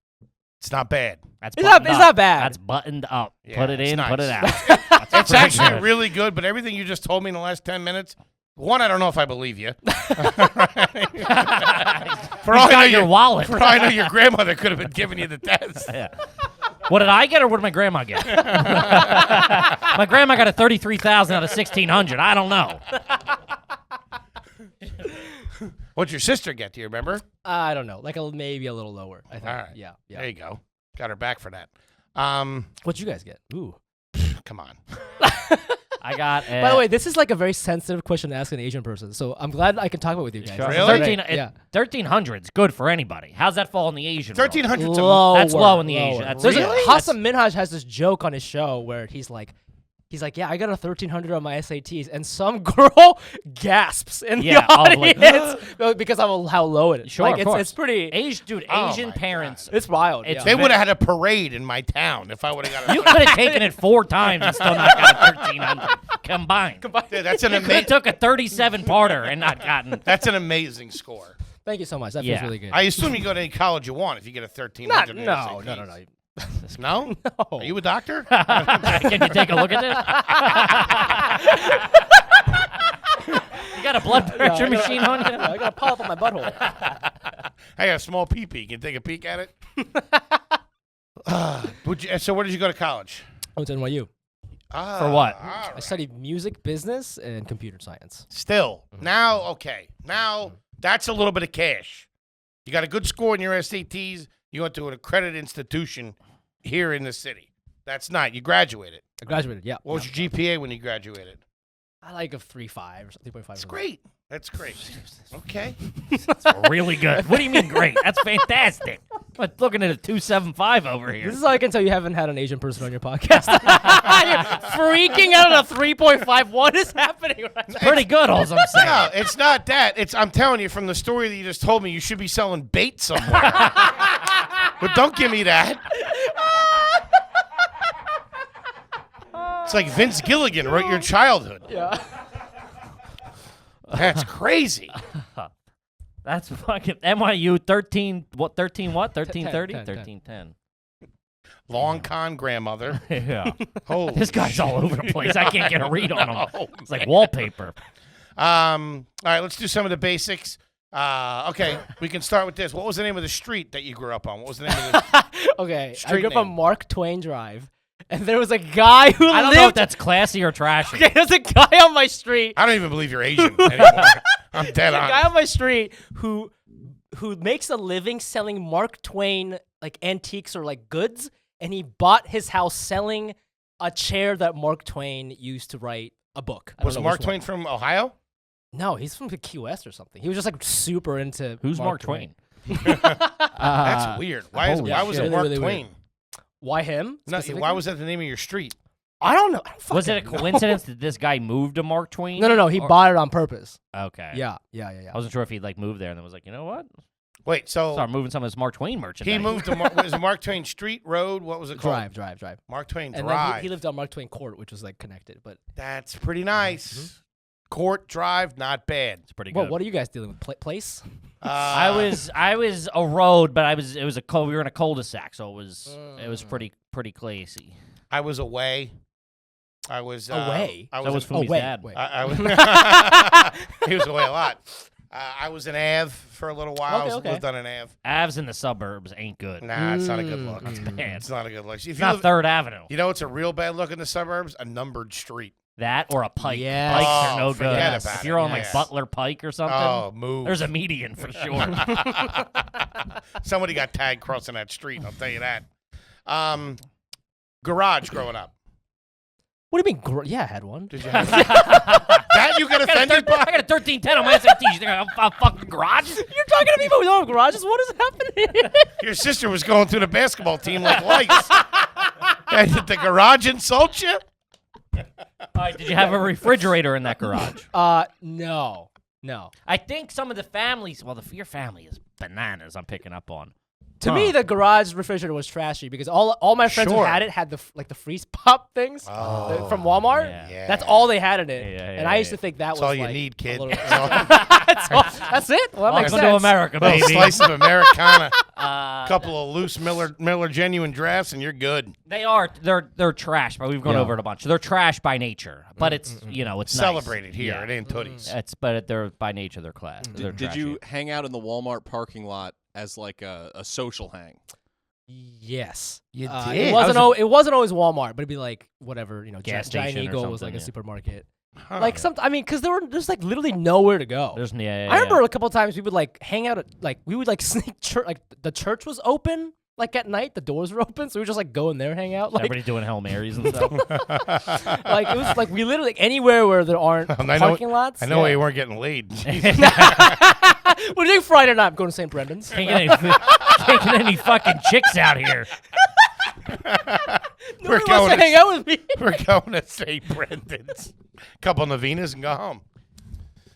It's not bad. That's It's not- buttoned it's up. not bad. That's buttoned up. Yeah, Put it it's in, put it out. nice. That's It's pretty actually good. really good, but everything you just told me in the last 10 minutes, one, I don't know if I believe you. For all I know, your wallet. For all I know, your grandmother could have been giving you the test. Yeah. What did I get, or what did my grandma get? My grandma got a 33,000 out of 1,600. I don't know. What'd your sister get? Do you remember? I don't know, like maybe a little lower. I think. All right. Yeah. There you go. Got her back for that. What'd you guys get? Ooh. Come on. I got. By the way, this is like a very sensitive question to ask an Asian person, so I'm glad I can talk about it with you guys. sure. Really? 1300's good for anybody. How's that fall in the Asian? world? 1300's Lower, That's low in the lower. Asian. That's There's really? Hassan Minhaj has this joke on his show where he's like, yeah, I got a 1300 on my SATs, and some girl gasps in Yeah, the I was like, audience because of how low it is. Sure, like, of course. it's pretty. Dude, Oh Asian my parents. It's wild. It's yeah. They would have had a parade in my town if I would have got You a. could have taken it 4 times and still not got a 1300 combined. Dude, that's an You could have amazing. took a 37-parter and not gotten. That's an amazing score. Thank you so much. That Yeah. feels really good. I assume you go to any college you want if you get a 1300. in no. SATs. No? No. Are you a doctor? Can you take a look at this? You got a blood pressure machine on you? I got a polyp on my butthole. I got a small pee-pee. Can you take a peek at it? So where did you go to college? I went to NYU. For what? all I right. studied music, business, and computer science. Still. Now, okay. Now, that's a little bit of cash. You got a good score in your SATs. You went to an accredited institution here in the city. That's not. You graduated. I graduated. Yeah. What was your GPA when you graduated? I like a 3.5 or 3.5. That's great. That's great. Okay. Really good. What do you mean great? That's fantastic. I'm looking at a 275 over here. This is all I can tell. You haven't had an Asian person on your podcast. You're freaking out at a 3.5. What is happening right now? Pretty good, all I'm saying. No, it's not that. I'm telling you from the story that you just told me, you should be selling bait somewhere. But don't give me that. It's like Vince Gilligan wrote your childhood. Yeah. That's crazy. That's fucking NYU 13 what 1330 10. 1310. Long con grandmother. Yeah. Holy This guy's shit. all over the place. I can't get a read on him. No, It's like wallpaper. All right, let's do some of the basics. Okay, we can start with this. What was the name of the street that you grew up on? What was the name of the Okay. I Street grew up on name. Mark Twain Drive, and there was a guy who I don't lived. know if that's classy or trashy. Okay, there's a guy on my street. I don't even believe you're Asian anymore. I'm dead There's a guy on. on my street who makes a living selling Mark Twain like antiques or like goods, and he bought his house selling a chair that Mark Twain used to write a book. I don't Was know Mark which one. Twain from Ohio? No, he's from Key West or something. He was just like super into. Who's Mark Twain? That's weird. Why holy was shit. it Mark Really, really Twain? Why him? No, specifically? why was that the name of your street? I don't know. I don't Was it a fucking know. coincidence that this guy moved to Mark Twain? No. He Or- bought it on purpose. Okay. Yeah. I wasn't sure if he'd like moved there and then was like, you know what? Wait, so Start moving some of this Mark Twain merchandise. he moved to was it Mark Twain Street Road? What was it called? Drive. Mark Twain And Drive. then he lived on Mark Twain Court, which was like connected. But That's pretty nice. Court Drive, not bad. It's pretty good. what are you guys dealing with? Place? I was a road, but we were in a cul-de-sac, so it was pretty classy. I was away. I was Away? I That was Fumi's wait, dad. wait. I was he was away a lot. I was in Ave for a little while. Okay. Lived on an Ave. Avs in the suburbs ain't good. Nah, it's not a good look. That's bad. It's not a good look. If It's you not live- 3rd Avenue. you know it's a real bad look in the suburbs? A numbered street. That or a pike. Yes. Pikes are no forget good. about If you're it. on Yes. like Butler Pike or something, Oh, move. there's a median for sure. Somebody got tagged crossing that street, I'll tell you that. Garage growing up. What do you mean? Yeah, I had one. Did you have that you get offended I by? got a 1310 on my SATs. You think I'm fucking garage? You're talking to people who don't have garages. What is happening? Your sister was going through the basketball team like lights. And did the garage insult you? All right, did you have a refrigerator in that garage? No. I think some of the families, your family is bananas, I'm picking up on. To me, the garage refrigerator was trashy because all my friends who Sure. had it had the freeze pop things from Walmart. Yeah. That's all they had in it, Yeah, and I used to think that was all you like need, kid. a little- That's all- that's it. Well, that makes Welcome to sense. America, little baby. slice of Americana, couple of loose Miller Genuine drafts, and you're good. They're trash, but we've gone over it a bunch. They're trash by nature, but it's it's nice. Celebrated here. Yeah. It ain't Tooties. But they're by nature they're class. They're Did you trashy. hang out in the Walmart parking lot as like a social hang? Yes, You It did? wasn't. It wasn't always Walmart, but it'd be like whatever Gas Giant station or Eagle was something, like a yeah. supermarket. Huh. Like because there's like literally nowhere to go. There's I remember a couple of times we would like hang out at we would like sneak church, like the church was open like at night, the doors were open, so we would just like go in there and hang out. Like everybody doing Hail Marys and stuff. like it was like we literally like, anywhere where there aren't I know- parking lots. I know why you weren't getting laid. We're doing Friday night. I'm going to St. Brendan's. Can't get any fucking chicks out here. We're Nobody wants going to hang out with me. We're going to St. Brendan's. Couple Navinas and go home.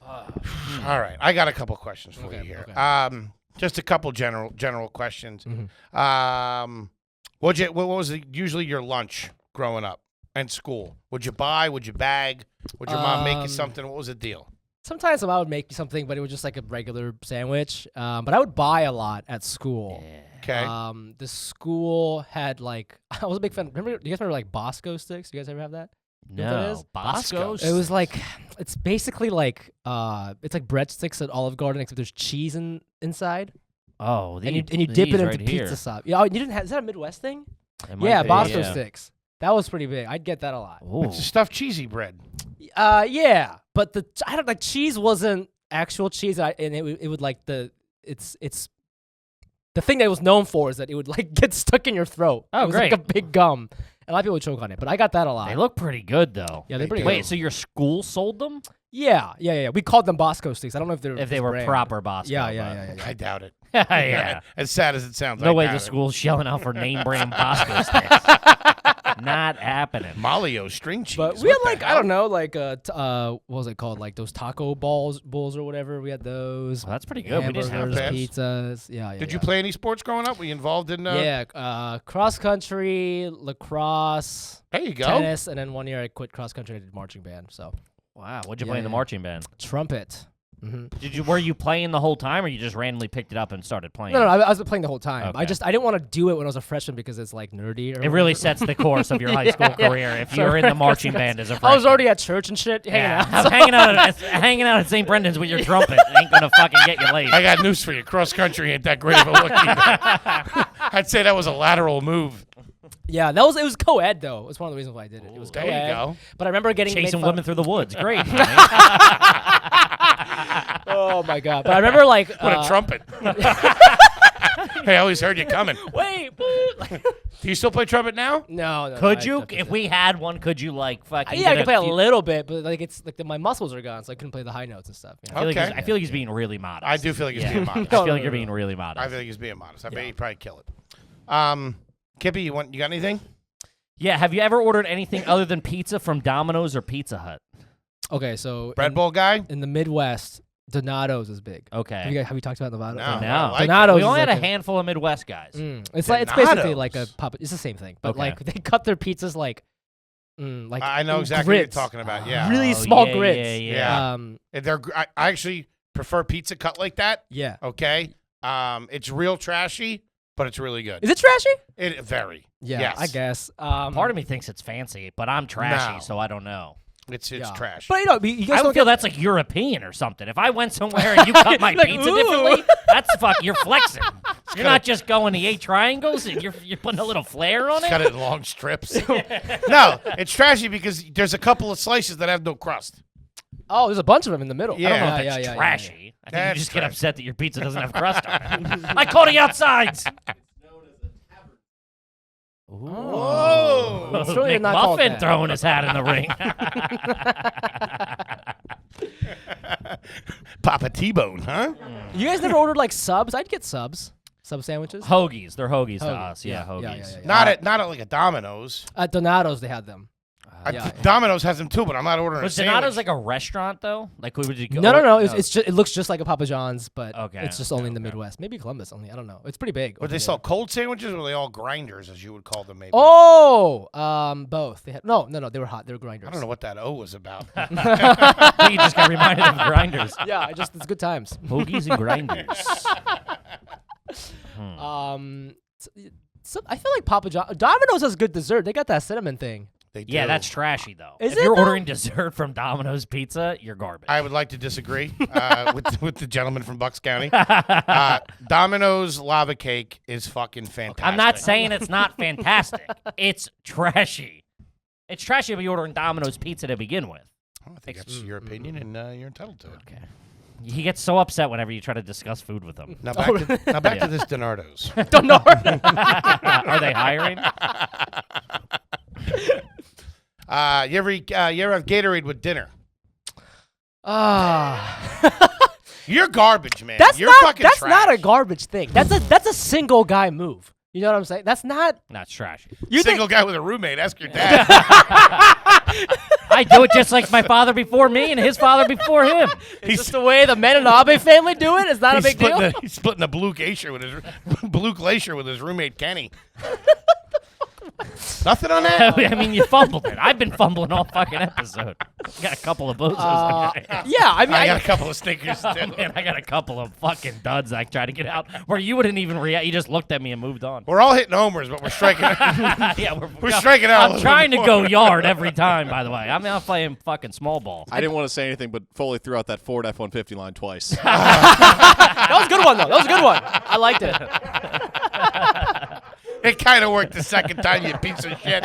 All right, I got a couple questions for you here. okay. Just a couple general questions. What was usually your lunch growing up and school? Would you buy? Would you bag? Would your mom make you something? What was the deal? Sometimes my mom would make me something, but it was just like a regular sandwich. But I would buy a lot at school. Okay. The school had like I was a big fan. Remember? Do you guys remember like Bosco sticks? Do you guys ever have that? You know what that is? Bosco's. It was like it's basically like it's like breadsticks at Olive Garden, except there's cheese inside, Oh, and you dip it these into right pizza here. sauce. Yeah, you didn't have. Is that a Midwest thing? It might Yeah, be, Bosco yeah. sticks. That was pretty big. I'd get that a lot. Ooh. It's a stuffed cheesy bread. Yeah, but I don't like cheese wasn't actual cheese, and it would like it's the thing that it was known for is that it would like get stuck in your throat. Oh, it was great. like a big gum. And a lot of people would choke on it, but I got that a lot. They look pretty good though. Yeah, they're They pretty do. good. Wait, so your school sold them? Yeah. We called them Bosco sticks. I don't know if If they this were brand. proper Bosco. Yeah. I doubt it. but- yeah. As sad as it sounds. No I way doubt the it. school's shelling out for name brand Bosco sticks. Not happening. Malio string cheese. But we had What the like I hell? don't know like what was it called, like those taco bowls or whatever. We had those. Well, that's pretty good. We didn't have Hamburgers, that. pizzas. Yeah. Did you play any sports growing up? Were you involved in? Cross country, lacrosse, There you go. tennis, and then 1 year I quit cross country. I did marching band. So Wow. What'd you Yeah, play in the yeah. marching band? trumpet. Were you playing the whole time, or you just randomly picked it up and started playing? No, I was playing the whole time. Okay. I didn't want to do it when I was a freshman because it's like nerdy. Or It really whatever. sets the course of your high school career if So you're in the marching I band as a freshman. I was already at church and shit, hanging out. I'm hanging out at St. Brendan's with your trumpet. Ain't gonna fucking get you laid. I got news for you. Cross country ain't that great of a look either. I'd say that was a lateral move. Yeah, it was co-ed though. It's one of the reasons why I did it. It was There co-ed. you go. But I remember getting made Chasing fun women through the woods. Great. Oh my god! But I remember like What a trumpet. Hey, I always heard you coming. Wait, Do you still play trumpet now? no. Could you, if we had one, could you like fucking? Yeah, I get can play a few- little bit, but like it's like my muscles are gone, so I couldn't play the high notes and stuff. You know? Okay. I feel like he's being really modest. I do feel like he's being modest. I feel like you're being really modest. I feel like he's being modest. I bet he'd probably kill it. Kippy, you got anything? Yeah. Have you ever ordered anything other than pizza from Domino's or Pizza Hut? Okay, so Bread bowl guy? in the Midwest, Donato's is big. Okay. Have you talked about Donato? No. No. I like it. Donato's We is only had a like handful of Midwest guys. It's basically like a Donato's. puppet. It's the same thing, but Okay. like they cut their pizzas like I know in exactly grits. what you're talking about. Yeah. Really Oh, small yeah, grits. yeah, yeah. Yeah. Um, I actually prefer pizza cut like that. yeah. Okay. It's real trashy, but it's really good. Is it trashy? It very. Yeah, Yes. I guess. Part of me thinks it's fancy, but I'm trashy, No. so I don't know. It's Yeah. trash. But you know, you guys I don't would feel get, that's like European or something. If I went somewhere and you cut my Like, pizza ooh. differently, that's you're flexing. You're not just going the 8 triangles and you're putting a little flair on Cut it. it in long strips. No, it's trashy because there's a couple of slices that have no crust. Oh, there's a bunch of them in the middle. Yeah. I don't know if yeah, that's yeah, trashy. I think you That's just get trashy. upset that your pizza doesn't have crust on it. I call the outsides. Whoa. It's really not called McMuffin that. throwing his hat in the ring. Papa T-bone, huh? You guys never ordered like subs? I'd get subs. Sub sandwiches. Hoagies. They're hoagies to Hoagies. us. Yeah, hoagies. Yeah. Not at like a Domino's. At Donato's, they had them. Domino's has them too, but I'm not ordering Was a sandwich. Donato's like a restaurant though? Like would you go? No. It looks just like a Papa John's, but Okay, it's just only in the Midwest. Maybe Columbus only. I don't know. It's pretty big. Would they sell cold sandwiches, or were they all grinders, as you would call them? Maybe. Oh, both. They had no. They were hot. They were grinders. I don't know what that O was about. You just got reminded of grinders. Yeah, it's good times. Hoagies and grinders. So I feel like Papa John Domino's has good dessert. They got that cinnamon thing. They do. Yeah, that's trashy though. Is if it, you're though? ordering dessert from Domino's Pizza, you're garbage. I would like to disagree with the gentleman from Bucks County. Domino's lava cake is fucking fantastic. I'm not saying it's not fantastic. It's trashy. It's trashy if you're ordering Domino's Pizza to begin with. Oh, I think that's your opinion, and you're entitled to it. Okay. He gets so upset whenever you try to discuss food with him. Now back to this Donardo's. Don't know. Are they hiring? You ever have Gatorade with dinner? You're garbage, man. You're fucking That's trash. not a garbage thing. That's a single guy move. You know what I'm saying? That's not. Not trashy. Single guy with a roommate. Ask your dad. I do it just like my father before me and his father before him. It's just the way the men in the Abe family do it. It's not a big deal. He's splitting a blue glacier with his roommate Kenny. Nothing on that. I mean, you fumbled it. I've been fumbling all fucking episode. Got a couple of bozos. Yeah, I mean, I got a couple of stickers. Oh, man, I got a couple of fucking duds I tried to get out where you wouldn't even react. You just looked at me and moved on. We're all hitting homers, but we're striking. Yeah, we're striking out. I'm trying to go yard every time, by the way. I'm not playing fucking small ball. I didn't want to say anything, but Foley threw out that Ford F-150 line twice. that was a good one though. That was a good one. I liked it. It kind of worked the second time, you piece of shit.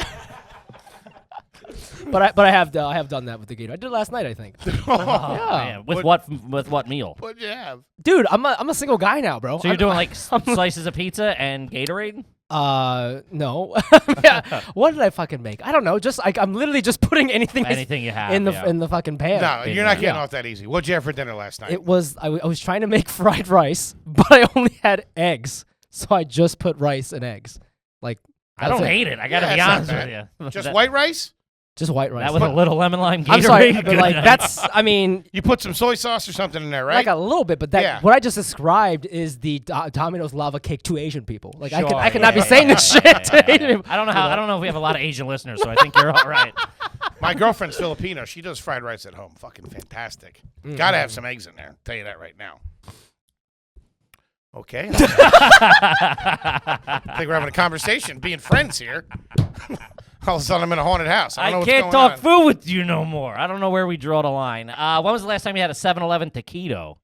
But I have done that with the Gator. I did it last night, I think. Oh, man. With what meal? What'd you have? Dude, I'm a single guy now, bro. So you're doing like slices of pizza and Gatorade? No. Yeah. What did I fucking make? I don't know. Just I'm literally just putting anything You have in the fucking pan. No, you're not getting off that easy. What'd you have for dinner last night? It was I was trying to make fried rice, but I only had eggs, so I just put rice and eggs. Like I don't hate it. I gotta be it's not honest with bad. you. Just white rice? just white rice. That with a little lemon lime Gatorade. I'm sorry, but Good like night. that's I mean You put some soy sauce or something in there, right? like a little bit, but that Yeah. what I just described is the Domino's lava cake to Asian people. Like Sure, I cannot be yeah, saying this yeah, shit to yeah. Asian people. I don't know if we have a lot of Asian listeners, so I think you're all right. My girlfriend's Filipino. She does fried rice at home. Fucking fantastic. Gotta have some eggs in there. I'll tell you that right now. Okay. I think we're having a conversation, being friends here. All of a sudden, I'm in a haunted house. I don't know what's can't going talk on. food with you no more. I don't know where we draw the line. When was the last time you had a 7-Eleven taquito?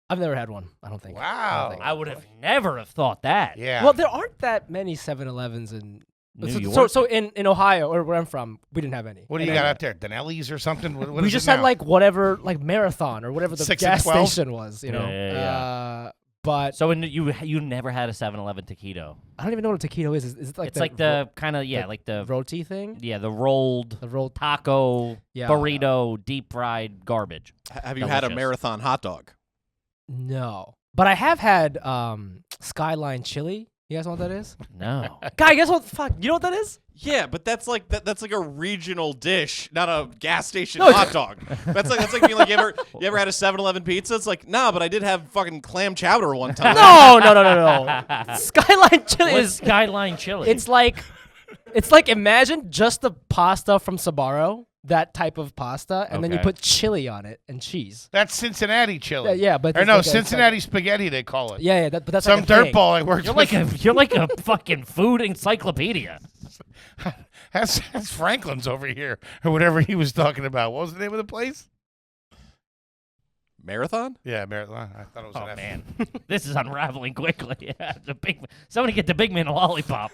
I've never had one. I don't think. Wow. I would have never have thought that. Yeah. Well, there aren't that many 7-Elevens in New so, York. so in Ohio or where I'm from, we didn't have any. What do you got out there? Denelli's or something? What We is just it had now? like whatever, like Marathon or whatever the 6 and gas 12? station was, you know. Yeah. But So you never had a 7-Eleven taquito? I don't even know what a taquito is. Is it like It's like the kind of like the roti thing? the rolled The rolled. taco Yeah. burrito deep fried garbage. Have you had a Delicious. marathon hot dog? No, but I have had Skyline chili. You guys know what that is? No. Guy, guess what? Fuck, you know what that is? Yeah, but that's like that's like a regional dish, not a gas station No, hot dog. That's like being like you ever had a 7-Eleven pizza? It's like nah, but I did have fucking clam chowder one time. No. Skyline chili What's is. Skyline chili? It's like imagine just the pasta from Sbarro, that type of pasta, and then you Okay. put chili on it and cheese. That's Cincinnati chili. Yeah, but Or it's no, like Cincinnati spaghetti, they call it. Yeah, but that's Some like a thing. dirtball I worked You're with. like a fucking food encyclopedia. That's Franklin's over here, or whatever he was talking about. What was the name of the place? Marathon? Yeah, Marathon. I thought it was Oh an F. man, this is unraveling quickly. Yeah, somebody get the big man a lollipop.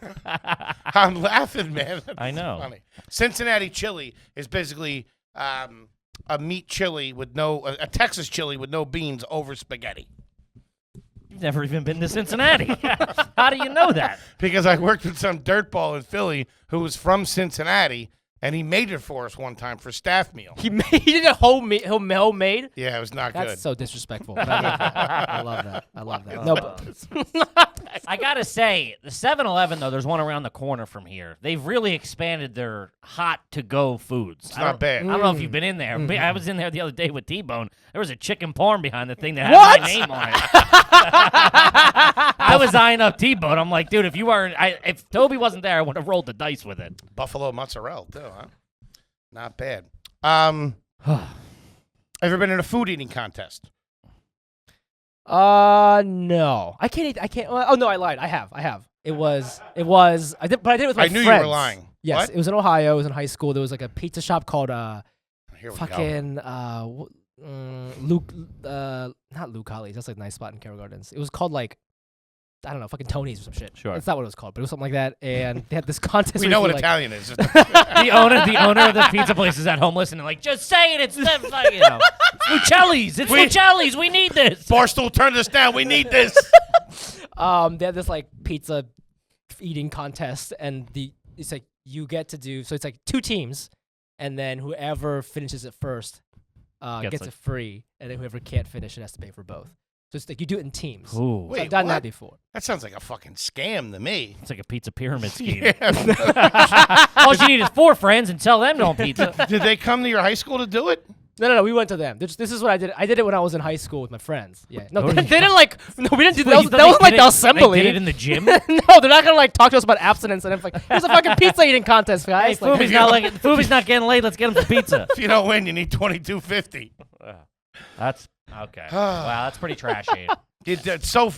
I'm laughing, man. That's I know. Funny. Cincinnati chili is basically a meat chili with a Texas chili with no beans over spaghetti. You've never even been to Cincinnati. How do you know that? Because I worked with some dirtball in Philly who was from Cincinnati, and he made it for us one time for staff meal. He did a homemade. Yeah, it was not That's good. so disrespectful. But I love that. I love that. No, but I gotta say, the 7-Eleven though, there's one around the corner from here. They've really expanded their hot to go foods. It's not bad. I don't know if you've been in there. I was in there the other day with T-Bone. There was a chicken parm behind the thing that had my name on it. I was eyeing up T-Bone. I'm like, dude, if Toby wasn't there, I would have rolled the dice with it. Buffalo mozzarella too, huh? Not bad. Ever been in a food eating contest? No. I can't. Oh no, I lied. I have. It was. I did, but I did it with my friends. I knew you were lying. Yes, What? it was in Ohio. It was in high school. There was like a pizza shop called Here we fucking Luke. Not Luke Holly's. That's like a nice spot in Carroll Gardens. It was called like, I don't know, fucking Tony's or some shit. Sure. That's not what it was called, but it was something like that. And they had this contest. We where know you what like, Italian is. The owner of the pizza place is at home listening, like, just say it. It's them, you know, Lucelli's. It's Lucelli's. We need this. Barstool, turn this down. We need this. They had this like pizza eating contest, and it's like you get to do. So it's like 2 teams, and then whoever finishes it first gets it free, and then whoever can't finish it has to pay for both. So it's like you do it in teams. Ooh. So I've done that before. That sounds like a fucking scam to me. It's like a pizza pyramid scheme. Yeah. All you need is 4 friends and tell them no pizza. Did they come to your high school to do it? No. We went to them. This is what I did. I did it when I was in high school with my friends. Yeah. No, Oh, they yeah. didn't like. No, we didn't do Wait, that. you That thought wasn't they like did the it- assembly. They did it in the gym? No, they're not gonna like talk to us about abstinence and everything. Like, here's a fucking pizza eating contest, guys. Hey, Like, Fumi's not getting laid. Let's get him some pizza. If you don't win, you need $22.50. That's okay. Wow, that's pretty trashy.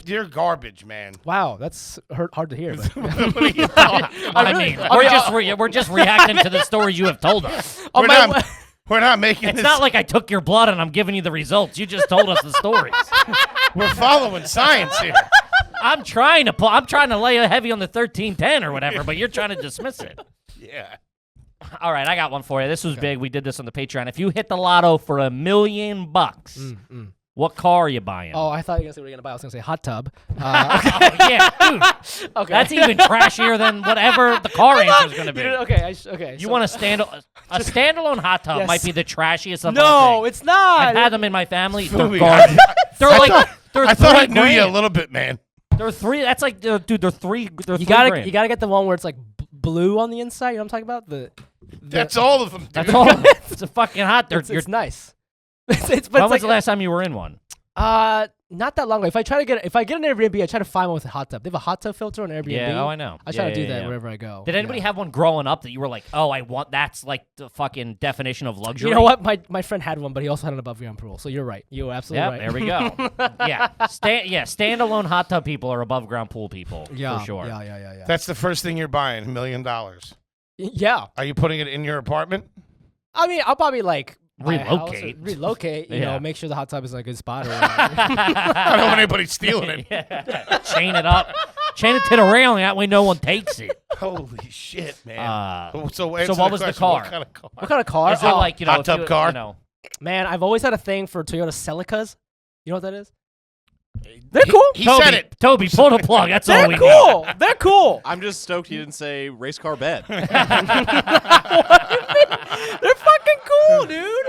You're garbage, man. wow, that's hard to hear. But. What do you thought? We're just reacting to the stories you have told us. We're not making It's this. not like I took your blood and I'm giving you the results. You just told us the stories. We're following science here. I'm trying to lay heavy on the 1310 or whatever, but you're trying to dismiss it. Yeah. All right, I got one for you. This was big. We did this on the Patreon. If you hit the lotto for $1 million, what car are you buying? Oh, I thought you guys were gonna buy. I was gonna say hot tub. Oh, yeah, dude. Okay. That's even trashier than whatever the car answer is going to be. Okay. Okay. You want a standalone hot tub Yes. might be the trashiest of all No, things. it's not. I've had them in my family. They're Fumi, garbage. They're I like thought- they're I thought I knew you a $3,000. little bit, man. They're 3. That's like dude. They're 3. They're You $3,000. gotta get the one where it's like blue on the inside. You know what I'm talking about? That's all of them. Dude. That's all. It's a fucking hot. It's nice. When was the last time you were in one? Not that long ago. If I get an Airbnb, I try to find one with a hot tub. They have a hot tub filter on Airbnb. Yeah. Oh, I know. I try to do Yeah. that wherever I go. Did anybody have one growing up that you were like, oh, I want? That's like the fucking definition of luxury. You know what? My friend had one, but he also had an above ground pool. So you're right. You were absolutely right. There we go. Standalone hot tub people are above ground pool people for sure. Yeah. That's the first thing you're buying, $1 million. Yeah. Are you putting it in your apartment? I mean, I'll probably like buy a house or Relocate. you Yeah. know, make sure the hot tub is in a good spot or whatever. I don't want anybody stealing it. Yeah. Chain it up. Chain it to the railing. That way no one takes it. Holy shit, man. So what answer was the question. car? What kind of car? What kind of car? Is it like, hot tub car? You know, Man, I've always had a thing for Toyota Celicas. You know what that is? They're cool. He Toby, said it. Toby, pull the plug. That's all They're we need. cool. They're cool. I'm just stoked you didn't say race car bed. They're fucking cool, dude.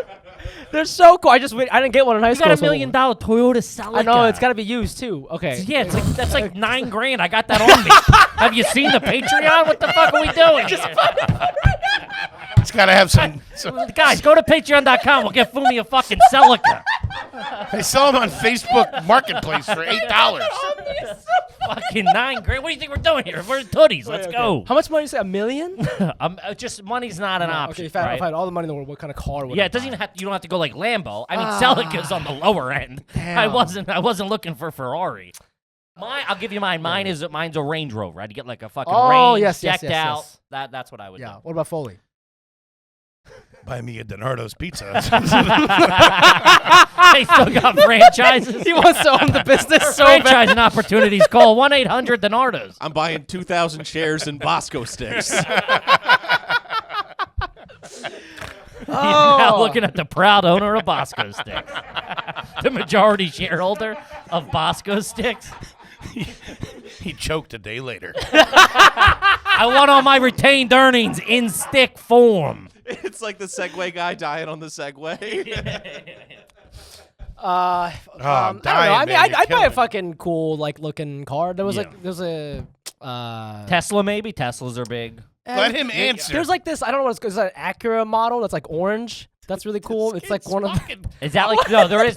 They're so cool. I didn't get one in high You school. got $1 so- million Toyota Celica. I know it's got to be used too. Okay. Yeah, that's like $9,000. I got that on me. Have you seen the Patreon? What the fuck are we doing? It's got to have some. Guys, go to patreon.com. We'll get Fumi a fucking Celica. They sell them on Facebook Marketplace for $8. Fucking $9,000. What do you think we're doing here? We're in Tooties. Let's go. How much money you say? $1 million? Just money's not an option. Okay, if I right? had all the money in the world, what kind of car would Yeah, I it doesn't buy? even have. You don't have to go like Lambo. I mean, Celica's on the lower end. I wasn't looking for Ferrari. I'll give you mine. Mine's a Range Rover. I'd get like a fucking Range decked out. That's what I would do. Yeah. What about Foley? Buy me a Donardo's pizza. They still got franchises. He wants to own the business so bad. Franchising opportunities. Call 1-800-DONARDOS. I'm buying 2,000 shares in Bosco sticks. Now looking at the proud owner of Bosco Sticks. The majority shareholder of Bosco Sticks. He choked a day later. I want all my retained earnings in stick form. It's like the Segway guy dying on the Segway. I don't know. I mean, man, you're I'd buy killing a me. fucking cool looking car. There was Yeah. Tesla. maybe. Teslas are big. Let him answer. There's like this. I don't know what it's. It's an Acura model that's like orange. That's really cool. It's like one of. Is that like no? There is.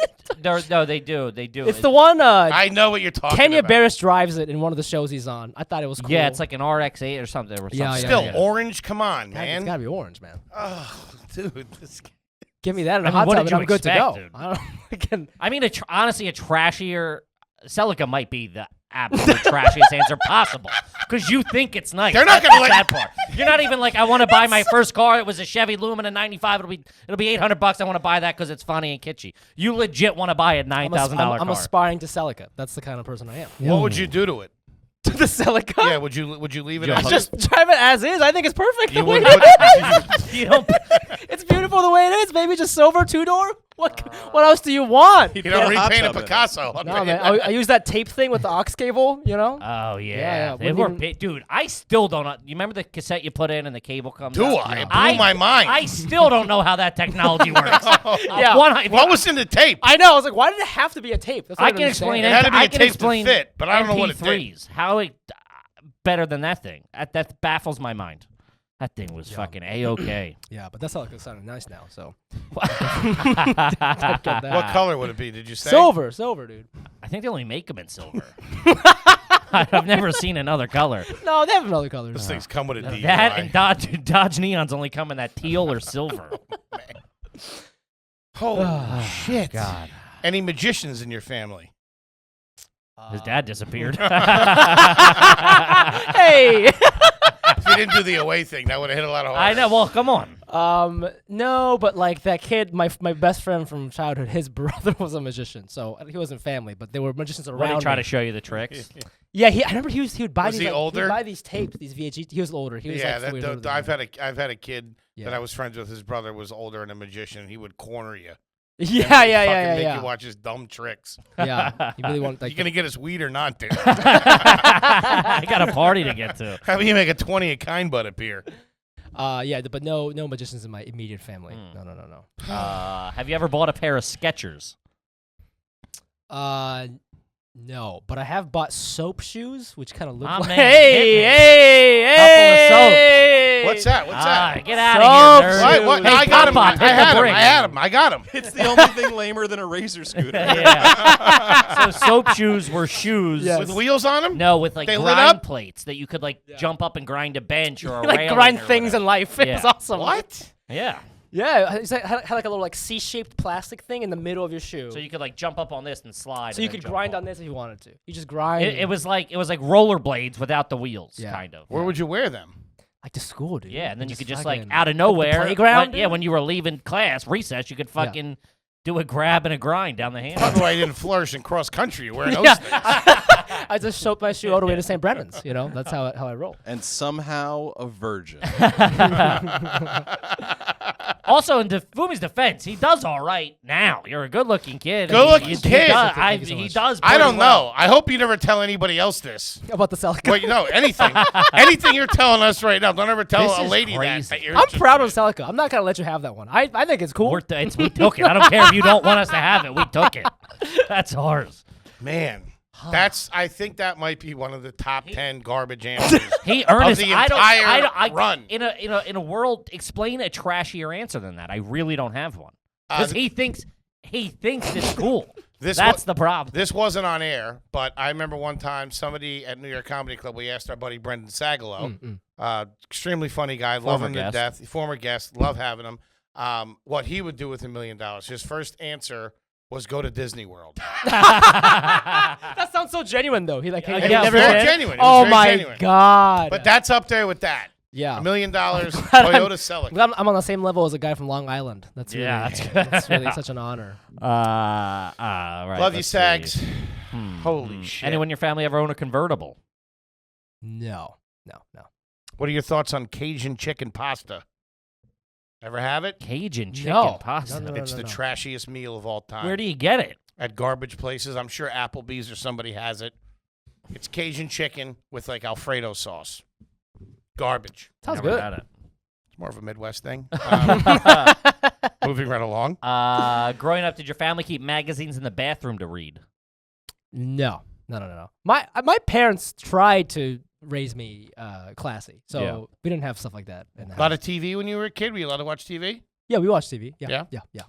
No, they do. It's the one. I know what you're talking Kenya about. Barris drives it in one of the shows he's on. I thought it was cool. Yeah, it's like an RX-8 or something. Yeah, Still yeah. orange. Come on, It's man. gotta be orange, man. Oh, dude. Give me that in a I mean, hot what tub did and you I'm good to expect, go. dude? I don't know. Again, I mean, honestly, a trashier Celica might be the absolute trashiest answer possible because you think it's nice. They're not That's gonna that part. You're not even like, I want to buy my first car. It was a Chevy Lumina 95. It'll be $800. I want to buy that because it's funny and kitschy. You legit want to buy a $9,000 car. I'm aspiring to Celica. That's the kind of person I am. What would you do to it? To the Celica? Yeah, would you leave it Joe, as Just drive it as is. I think it's perfect. You the way wouldn't it put, is. You don't. It's beautiful the way it is. Maybe just silver 2-door. What else do you want? you don't Put a hot repaint a tub in it. Picasso. No, man. I use that tape thing with the aux cable, you know? Oh, Yeah, yeah. They wouldn't were even- big. Dude, I still don't know. You remember the cassette you put in and the cable comes Do out? I? It blew my mind. I still don't know how that technology works. Yeah. What was in the tape? I know. I was like, why did it have to be a tape? That's what I don't can understand. explain It it. had to be I a can tape to explain fit, but I don't know what it did. MP3s. How it better than that thing. That baffles my mind. That thing was fucking A-okay. Yeah, but that's how it's sounding nice now. So What color would it be? Did you say? silver, dude. I think they only make them in silver. I've never seen another color. No, they have another color. Those things come with a DUI. That and Dodge Neons only come in that teal or silver. Holy shit. God. Any magicians in your family? His dad disappeared. Hey. If you didn't do the away thing, that would have hit a lot of I know. Well, come on. No, but like that kid, my best friend from childhood, his brother was a magician. So he wasn't family, but they were magicians around. What did he try me. to show you the tricks? Yeah, I remember he would buy Was these. he like, older? He would buy these tapes, these VHS. He was older. He was Yeah, like 4 years older than I've me. had a kid Yeah. that I was friends with. His brother was older and a magician. He would corner you. Yeah, Fucking make yeah. you watch his dumb tricks. Yeah, he really wanted like. You gonna get us weed or not, dude? I got a party to get to. How about you make a 20 a kind bud appear? Yeah, but no magicians in my immediate family. No. Have you ever bought a pair of Skechers? No, but I have bought soap shoes, which kind of look Ah, like. man, hit me. Hey! What's that? What's that? Get out of here, Soap nerd. What? What? No, Hey, I got him. Pop-Pop, I hit the had him. brick. I got him. It's the only thing lamer than a razor scooter. Yeah. So soap shoes were shoes. Yes. With wheels on them? No, with like They lit grind up? plates that you could like jump up and grind a bench or a like railing grind or things in whatever. life. Yeah. It's awesome. What? Yeah. Yeah, it had like a little like C-shaped plastic thing in the middle of your shoe. So you could like jump up on this and slide. So you and then could jump grind off. on this if you wanted to. You just grind. It was like rollerblades without the wheels, Yeah. kind of. Where would you wear them? like to school, dude. Yeah, and then you could just like fucking- out of nowhere, playground, when you were leaving class, recess, you could fucking do a grab and a grind down the hand. Probably why you didn't flourish in cross country. You're wearing those Yeah. things. I just soaked my shoe all the way to St. Brennan's. You know, that's how I roll. And somehow a virgin. Also, in Fumi's defense, he does all right now. You're a good-looking kid. Good-looking He kid. does, Thank you so he much. does. I don't pretty well. know. I hope you never tell anybody else this. About the Celica. Wait, no, anything. Anything you're telling us right now, don't ever tell This a is lady crazy. that you're I'm interested proud of in. Celica. I'm not gonna let you have that one. I think it's cool. We took it. I don't care if you don't want us to have it. We took it. That's ours. Man, I think that might be one of the top 10 garbage answers. He earned Of his. the I entire run. In a world, explain a trashier answer than that. I really don't have one because he thinks it's cool. That's the problem. This wasn't on air, but I remember one time somebody at New York Comedy Club, we asked our buddy Brendan Sagalow, extremely funny guy, love Former him to guest. death, former guest, love having him, what he would do with $1 million. His first answer was go to Disney World. That sounds so genuine, though. He like Yeah, he yeah, never very did? genuine. It was Oh very my genuine. god! But that's up there with that. yeah, $1 million, I'm- Toyota Celica. I'm glad I'm on the same level as a guy from Long Island. That's really, Yeah, that's good. that's really such an honor. Right. Love you, let's Sags. see. Holy shit. Anyone in your family ever own a convertible? No. What are your thoughts on Cajun chicken pasta? Ever have it? Cajun chicken No. pasta. No. It's the trashiest meal of all time. Where do you get it? At garbage places. I'm sure Applebee's or somebody has it. It's Cajun chicken with like Alfredo sauce. Garbage. Sounds Never good. had it. It's more of a Midwest thing. Moving right along. Growing up, did your family keep magazines in the bathroom to read? No. My parents tried to raise me classy, so we didn't have stuff like that. In the A lot house. of TV when you were a kid? Were you allowed to watch TV? Yeah, we watched TV. Yeah? Yeah.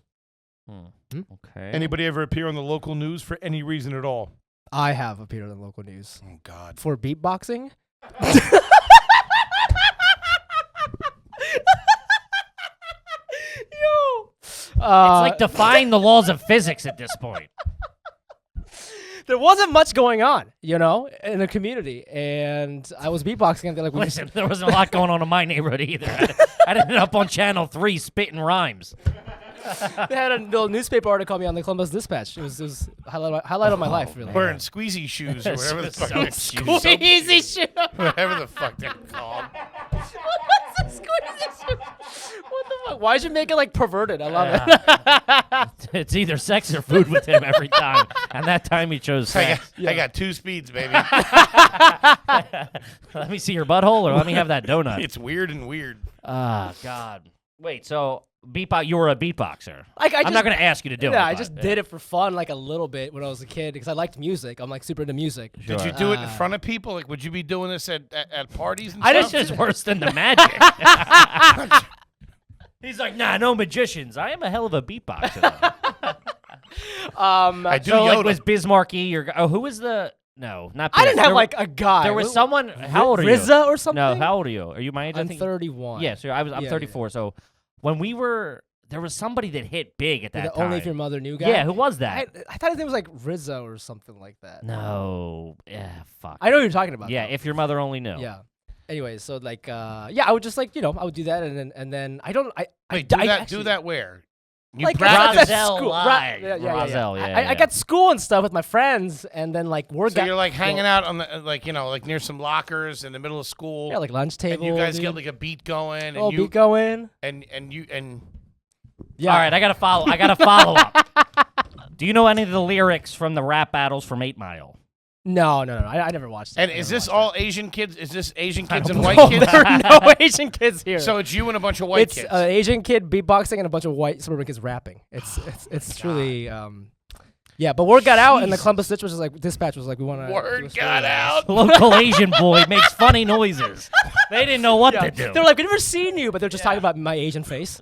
Okay. Anybody ever appear on the local news for any reason at all? I have appeared on the local news Oh, God. for beatboxing. It's like defying the laws of physics at this point. there wasn't much going on, in the community, and I was beatboxing, and they're like, Listen, there wasn't a lot going on in my neighborhood either. I ended up on Channel 3 spitting rhymes. they had a little newspaper article on me on the Columbus Dispatch. It was highlight of my life, really. Wearing squeezy shoes or whatever the fuck they're Squeezy shoe. whatever the fuck they're called. What's a squeezy shoe? What the fuck? Why'd you make it like perverted? I love it. It's either sex or food with him every time. And that time he chose sex. I got 2 speeds, baby. Let me see your butthole or let me have that donut. It's weird and weird. Ah, God. Wait, so you were a beatboxer. I'm not going to ask you to do it. Yeah, I but- just did it for fun, like a little bit when I was a kid because I liked music. I'm like super into music. Sure. Did you do it in front of people? Like, would you be doing this at parties and This stuff? is worse than the magic. He's like, nah, no magicians. I am a hell of a beatboxer. I do So, Yoda. like, was Bismarck who was the... No, not I didn't Biz. have There like a guy. There was someone... How old are you? RZA or something? No, how old are you? Are you my age? I I'm think 31. Yeah, so I'm Yeah, 34. So when we were... There was somebody that hit big at that The time. Only If Your Mother Knew guy? Yeah, who was that? I thought his name was like RZA or something like that. No. Yeah, fuck. I know what you're talking about. Yeah, though. if your mother only knew. Yeah. Anyway, so like, I would just like, I would do that, and then I don't. Wait, I actually, do that where? You Like practice? at Roselle school. Live. Yeah. Roselle, yeah. I got school and stuff with my friends, and then like So you're like hanging out on the like near some lockers in the middle of school. Yeah, like lunch table. and you guys dude. get like a beat going, and beat going. and Yeah. All right, I got to follow up. Do you know any of the lyrics from the rap battles from 8 Mile? No. I never watched it. and I is never this watched all Asian kids? Is this Asian kids and it. white No, kids? there are no Asian kids here. So it's you and a bunch of white it's kids. an Asian kid beatboxing and a bunch of white suburban kids rapping. It's truly yeah. But word got out, and the Columbus Dispatch was like, we want to. Word got out. Local Asian boy makes funny noises. They didn't know what to do. They're like, we've never seen you, but they're just talking about my Asian face.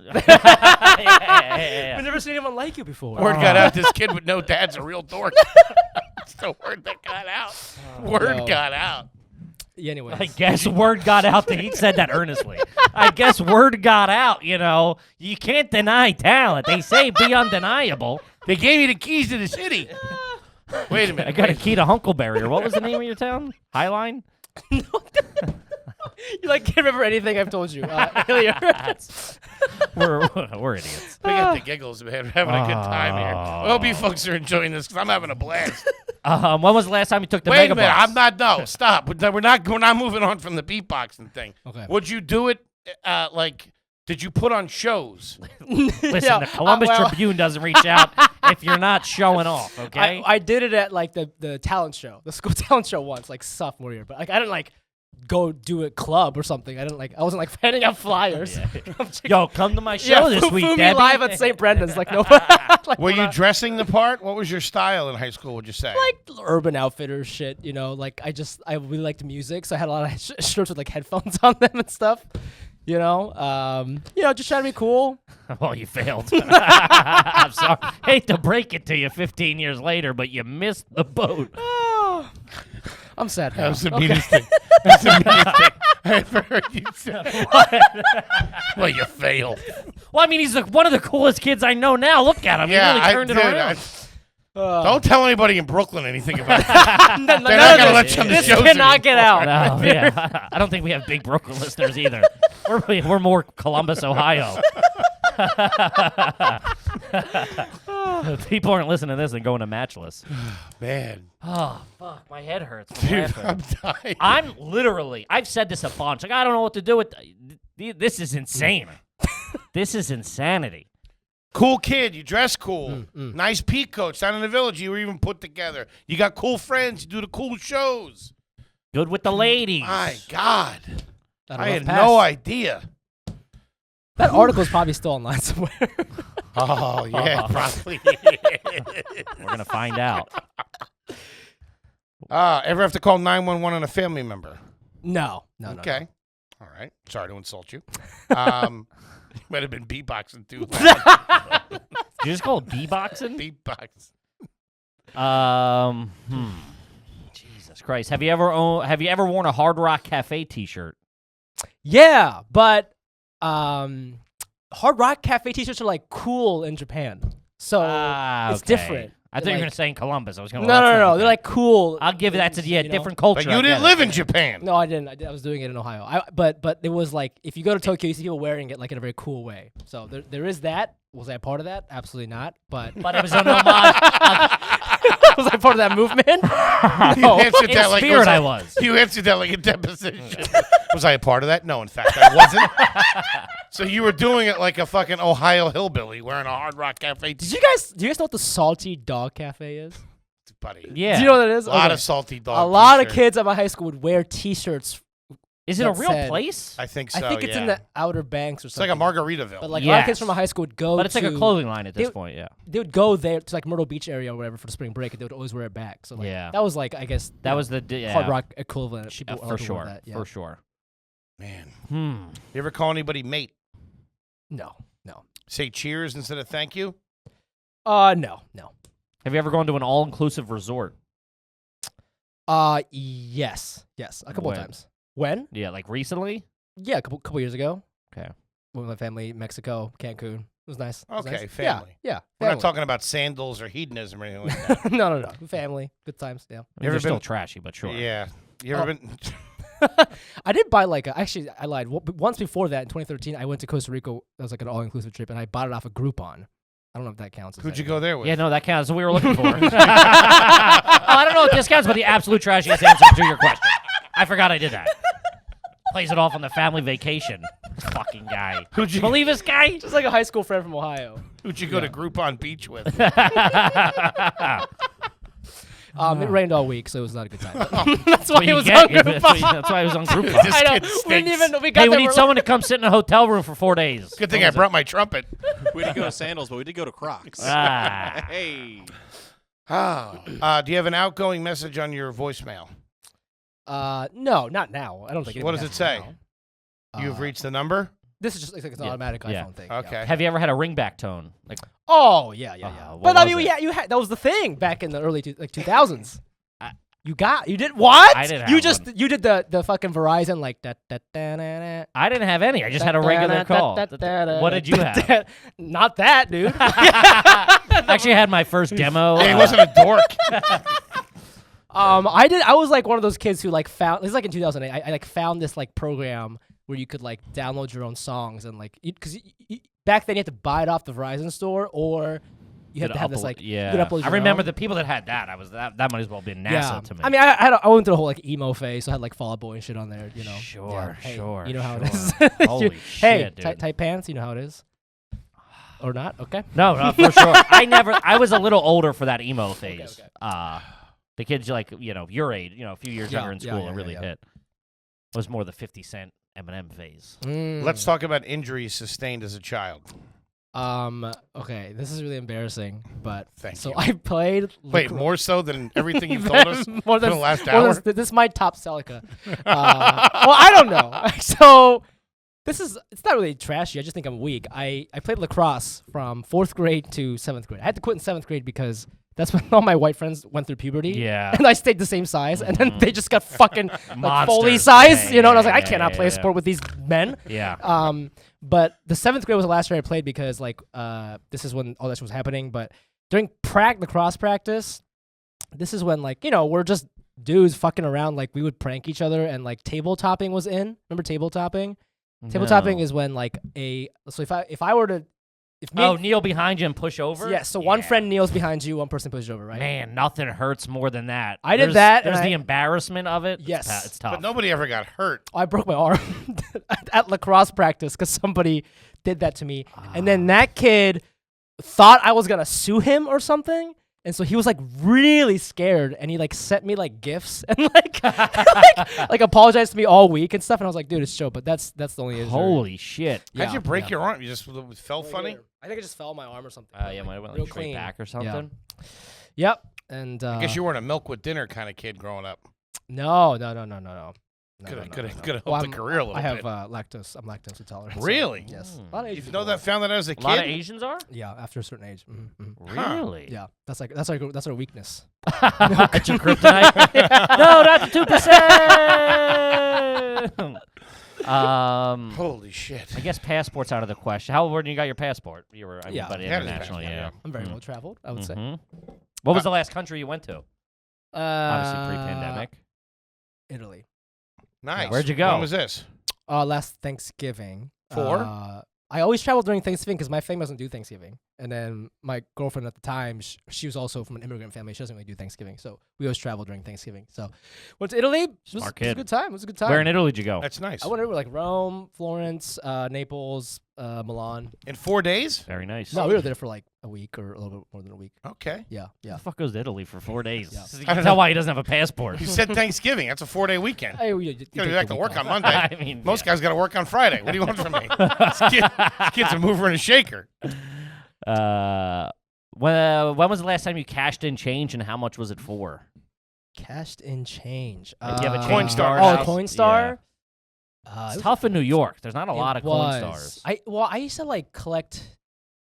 Yeah. We've never seen anyone like you before. Word got out. This kid with no dad's a real dork. It's the word that got out. Word no. got out. Yeah, anyways. I guess word got out. He said that earnestly. I guess word got out. You can't deny talent. They say be undeniable. They gave you the keys to the city. Wait a minute. I got a key to Hunkleberry. Or what was the name of your town? Highline? You can't remember anything I've told you earlier. We're idiots. We got the giggles, man. We're having a good time here. I hope you folks are enjoying this because I'm having a blast. When was the last time you took the Wait a Megabus? minute. I'm not. No, stop. We're not moving on from the beatboxing thing. Okay. Would you do it? Did you put on shows? Listen, Yeah, the Columbus well- Tribune doesn't reach out if you're not showing off, okay? I did it at like the talent show, the school talent show once, like sophomore year. But I didn't go do a club or something. I wasn't handing out flyers. Yo, come to my show this week, Fumi Debbie. live at St. Brendan's. No. Were you dressing the part? What was your style in high school? Would you say? Urban Outfitters shit, I really liked music, so I had a lot of shirts with headphones on them and stuff. Just trying to be cool. Well, you failed. I'm sorry. Hate to break it to you 15 years later, but you missed the boat. Oh, I'm sad. That was the now. meanest thing. That's the meanest thing I ever heard you say. Well, you failed. Well, I mean, he's one of the coolest kids I know now. Look at him. Yeah, he really turned it around. Don't tell anybody in Brooklyn anything about it. They're not gonna let you on the This shows cannot get out. No, yeah. I don't think we have big Brooklyn listeners either. We're more Columbus, Ohio. People aren't listening to this and going to Matchless. Man, Oh, fuck. My head hurts from dude, laughing. I'm dying. I've said this a bunch. I don't know what to do with this. Is insane. This is insanity. Cool kid, you dress cool. Nice peak coach down in the village. You were even put together. You got cool friends. You do the cool shows. Good with the ladies. My God, Got a I rough had pass. no idea. That article's probably still online somewhere. Oh, yeah, probably. We're gonna find out. Ever have to call 911 on a family member? No. Okay. All right. Sorry to insult you. Might have been beatboxing too. Loud. Did you just call it beatboxing? Beatbox. Jesus Christ. Have you ever worn a Hard Rock Cafe T-shirt? Yeah, but Hard Rock Cafe T-shirts are like cool in Japan, so it's Okay. different. I thought you were gonna say in Columbus. I was gonna. No. They're like cool. I'll give that to you know? different culture. But you I didn't get live it. in Japan. No, I didn't. I was doing it in Ohio. But it was like if you go to Tokyo, you see people wearing it like in a very cool way. So there is that. Was I a part of that? Absolutely not. But But it was an homage. was I part of that movement? You answered In that like spirit, I was. You answered that like a deposition. Was I a part of that? No, in fact, I wasn't. So you were doing it like a fucking Ohio hillbilly wearing a Hard Rock Cafe Do t-shirt. you guys know what the Salty Dog Cafe is? Buddy. Yeah. Do you know what it is? A lot Okay. of salty dog A lot of t-shirts. kids at my high school would wear T-shirts. Is it a that real said- place? I think so, I think it's in yeah. the Outer Banks or It's like something. a Margaritaville. But like a lot of kids Yes. from my high school would go. But it's like a to- clothing line at this they- point. Yeah. They would go there to like Myrtle Beach area or whatever for the spring break, and they would always wear it back. So like, Yeah. that was like I guess That you was know, the Hard Rock equivalent. People for allowed to wear sure. that, yeah. For sure. Man. Hmm. You ever call anybody mate? No. Say cheers instead of thank you? No. Have you ever gone to an all-inclusive resort? Yes, a couple When? of times. When? Yeah, like recently. Yeah, a couple years ago. Okay. Went with my family, Mexico, Cancun. It was nice. It was Okay, nice. family. Yeah. We're not family. talking about sandals or hedonism or anything like that. no. Family, good times. Yeah. I mean, You ever they're still been- trashy, but sure. Yeah. You ever Oh. been... I did buy like actually I lied. Once before that in 2013, I went to Costa Rica. It was like an all-inclusive trip, and I bought it off a Groupon. I don't know if that counts. as Who'd you anything. go there with? Yeah, no, that counts. That's what we were looking for. I don't know if this counts, but the absolute trashiest answer to your question. I forgot I did that. Plays it off on the family vacation. Fucking guy. Who'd you Believe this guy? Just like a high school friend from Ohio. Who'd you go to Groupon Beach with? It rained all week, so it was not a good time. That's That's why it was on Groupon. That's why I was on Groupon. This I know. kid We didn't stinks. even. We got Hey, we there, need we're someone to come sit in a hotel room for 4 days. Good thing I brought my trumpet. We didn't go to sandals, but we did go to Crocs. Ah. Hey. Do you have an outgoing message on your voicemail? No, not now. I don't think. What does it say? Now. You've reached the number? This is just like an automatic Yeah. iPhone thing. Okay. Yeah. Have you ever had a ringback tone? Like, Oh yeah. what But I was mean, it? yeah, you had that was the thing back in the early 2000s. You did what? I didn't You have just one. you did the fucking Verizon like that. I didn't have any. I just had a regular call. What did you have? Not that, dude. Actually, I had my first demo. Hey, he wasn't a dork. I was like one of those kids who like found. This is like in 2008. I like found this like program where you could like download your own songs and like because back then you had to buy it off the Verizon store or you had to have this like you could upload I your remember own. the people that had that. That might as well have been NASA Yeah. to me. I mean, I went through the whole like emo phase, so I had like Fall Out Boy and shit on there. You know. Sure, Hey, sure, You know how it sure. is. Holy Hey, shit, dude. tight pants. You know how it is. Or not? Okay. No, for sure. I was a little older for that emo phase. okay. The kids like, your age, a few years Yeah, younger in yeah, school, yeah, it really yeah. hit. It was more the 50 Cent Eminem phase. Let's talk about injuries sustained as a child. Okay, this is really embarrassing, but Thank so you. I played. Wait, more so than everything you've told us more for than the last more hour? than- this is my top Celica. Well, I don't know. So it's not really trashy. I just think I'm weak. I played lacrosse from 4th grade to 7th grade. I had to quit in 7th grade because that's when all my white friends went through puberty. Yeah. And I stayed the same size, and then they just got fucking like Monsters. Foley size, Yeah, and I was like, I yeah, cannot yeah, play a yeah. sport with these men. Yeah. But the 7th grade was the last year I played because like this is when all that shit was happening. But during lacrosse practice, this is when like we're just dudes fucking around. Like we would prank each other, and like table topping was in. Remember table topping? Table topping is when like so if I were to kneel behind you and push over? yeah, so one friend kneels behind you, one person pushes over, right? Man, nothing hurts more than that. I did There's- that, There's and the embarrassment of it. Yes. It's tough. But nobody ever got hurt. I broke my arm at lacrosse practice because somebody did that to me. And then that kid thought I was going to sue him or something. And so he was like really scared, and he like sent me like gifts and like apologized to me all week and stuff. And I was like, dude, it's chill, but that's the only injury. Holy shit. How'd you break your arm? You just fell Right funny? here. I think I just fell on my arm or something. Yeah, might have went real like straight clean. back or something. Yep. And I guess you weren't a milk with dinner kind of kid growing up. No. Could have helped Well, the career a little I have bit. lactose. I'm lactose intolerant. so, Really? yes. A lot of You Asian know people that? Found that as a A lot of kid? Asians are? Yeah, after a certain age. Mm-hmm. Really? Yeah, that's our weakness. That's your kryptonite? No, not the 2%. Holy shit. I guess passport's out of the question. How old when you got your passport? You were, Yeah. but Yeah, international, passport, yeah. I'm very well traveled, I would say. Mhm. What was the last country you went to? Obviously Uh, pre-pandemic. Italy. Nice. Where'd you go? When was this? Last Thanksgiving. For? I always travel during Thanksgiving because my family doesn't do Thanksgiving. And then my girlfriend at the time, she was also from an immigrant family. She doesn't really do Thanksgiving. So we always travel during Thanksgiving. So went to Italy. It was a good time. It was a good time. Where in Italy did you go? That's nice. I went everywhere, like Rome, Florence, Naples, Milan. In 4 days? Very nice. No, we were there for like a week or a little bit more than a week. Okay. Yeah. Who the fuck goes to Italy for 4 days? Yeah. You can tell why he doesn't have a passport. You said Thanksgiving. That's a 4-day weekend. Hey, you You take gotta be the back to week work off. on Monday. I mean, Most yeah. guys got to work on Friday. What do you want from me? This kid's a mover and a shaker. When was the last time you cashed in change and how much was it for? Cashed in change. Like, do you have a Coinstar Coinstar? house? Oh, Coinstar. It's tough in New York. There's not a lot of It was. Coinstars. I used to like collect.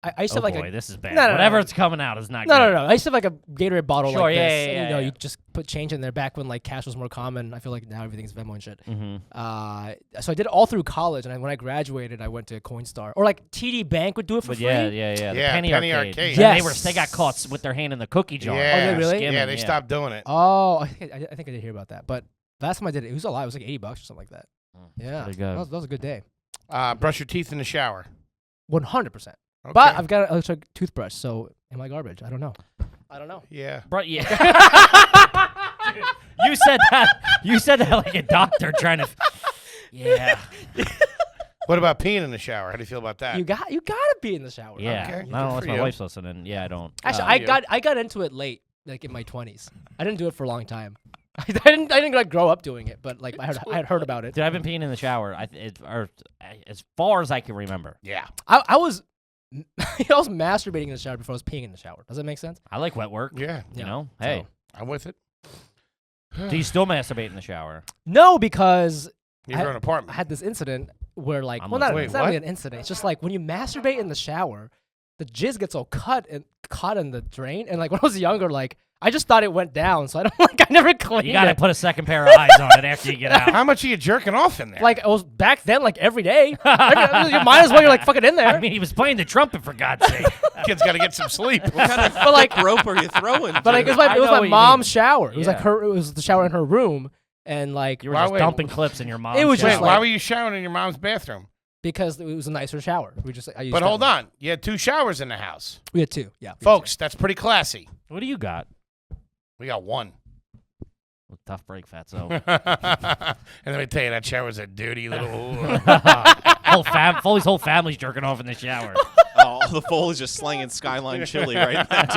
I used to Oh have boy, like this is bad. No, no, no, Whatever no. it's coming out is not no, good. no. I used to have like a Gatorade bottle Sure, like yeah, this. yeah, and, yeah. you just put change in there back when like cash was more common. I feel like now everything's Venmo and shit. Mm-hmm. So I did it all through college, and when I graduated, I went to Coinstar or like TD Bank would do it for But free. yeah. The Yeah, penny, penny arcade. arcade. And Yes. they got caught with their hand in the cookie jar. Yeah. Oh, they really? Skimming, Yeah, they stopped doing it. Oh, I think I did hear about that. But last time I did it, it was a lot. It was like $80 or something like that. Yeah, pretty good. that was a good day. Brush your teeth in the shower. 100%. Okay. But I've got an electric toothbrush, so am I garbage? I don't know. Yeah. Bro, yeah. Dude, you said that. You said that like a doctor trying to. Yeah. What about peeing in the shower? How do you feel about that? You gotta be in the shower. Yeah. Okay, I don't know good unless for my you. wife's listening. Yeah, I don't. Actually, I got into it late, like in my 20s. I didn't do it for a long time. I didn't like grow up doing it, but like I had heard about it. Dude, I've been peeing in the shower. Or as far as I can remember. Yeah. I was masturbating in the shower before I was peeing in the shower. Does that make sense? I like wet work. Yeah. You know. So- Hey, I'm with it. do you still masturbate in the shower? No, because You're in an I apartment. had this incident where like, I'm well, listening. not, Wait, it's not really what? an incident. It's just like when you masturbate in the shower, the jizz gets all caught in the drain. And like when I was younger, like I just thought it went down, so I never cleaned You gotta it. put a second pair of eyes on it after you get out. How much are you jerking off in there? Like it was back then, like every day. You might as well. You're like fucking in there. I mean, he was playing the trumpet for God's sake. Kid's got to get some sleep. What kind of But like, rope are you throwing? but like dude? it was know my what you mom's mean. shower. It was like Yeah. her. It was the shower in her room, and like You were Why just wait, dumping clips in your mom's It was Wait, just shower. why like- were you showering in your mom's bathroom? because it was a nicer shower. We just I used But that hold one. on. You had 2 showers in the house. We had 2. Yeah, we had Folks, that's pretty classy. What do you got? We got 1. Tough break, Fatso. And let me tell you, that shower's a dirty little... Foley's whole family's jerking off in the shower. Oh, the Foley's just slanging Skyline chili right in that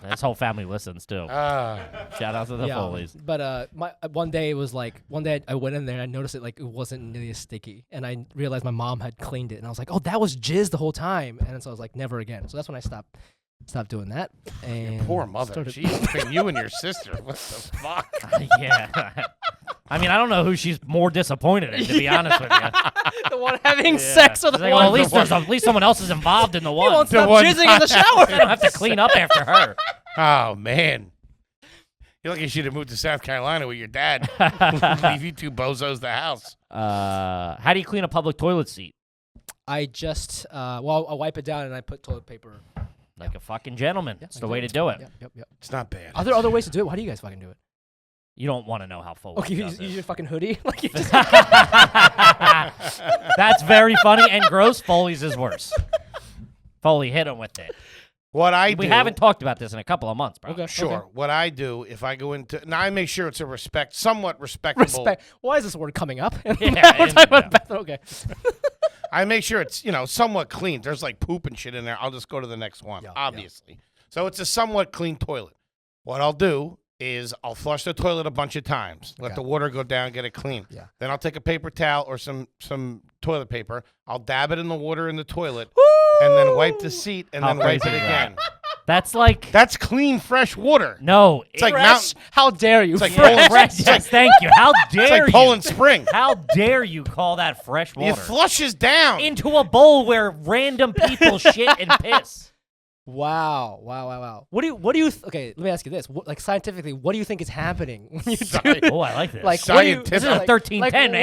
tub. His whole family listens too. Shout out to the Yeah, Foleys. but one day it was like I went in there and I noticed it like it wasn't nearly as sticky, and I realized my mom had cleaned it, and I was like, oh, that was jizz the whole time, and so I was like, never again. So that's when I stopped doing that. And Poor mother. started- Jeez, between you and your sister. What the fuck? Yeah. I mean, I don't know who she's more disappointed in, to be honest with you. the one having sex or the She's like, one. well, at least someone else is involved in the he one. won't The stop one- jizzing in the shower. I don't have to clean up after her. Oh, man. You're lucky you should have moved to South Carolina with your dad. Leave you 2 bozos the house. How do you clean a public toilet seat? I just I wipe it down and I put toilet paper. Like a fucking gentleman. Yeah, It's the way to do it. Yep. It's not bad. Are there other ways to do it? How do you guys fucking do it? You don't want to know how Foley Okay, you does use it. your fucking hoodie. Like you just That's very funny and gross. Foley's is worse. Foley, hit him with it. What I We do... haven't talked about this in a couple of months, bro. Okay. Sure. What I do, if I go into... Now, I make sure it's a somewhat respectable... respect. Why is this word coming up? Yeah, We're yeah, talking about yeah. bathroom. Okay. I make sure it's, somewhat clean. If there's like poop and shit in there, I'll just go to the next one, Yeah, obviously. So it's a somewhat clean toilet. What I'll do is I'll flush the toilet a bunch of times, let the water go down, get it clean. Yeah. Then I'll take a paper towel or some toilet paper. I'll dab it in the water in the toilet, and then wipe the seat, and then wipe it crazy is that? again. That's clean, fresh water. No. It's like Fresh? mountain. How dare you? It's like Fresh. Poland. Yes, thank you. How dare It's like you? Poland Spring. How dare you call that fresh water? It flushes down. Into a bowl where random people shit and piss. Wow. What do you okay, let me ask you this. Like scientifically, what do you think is happening when you do Oh, I like this. like Scientific. This is a like, 1310, man.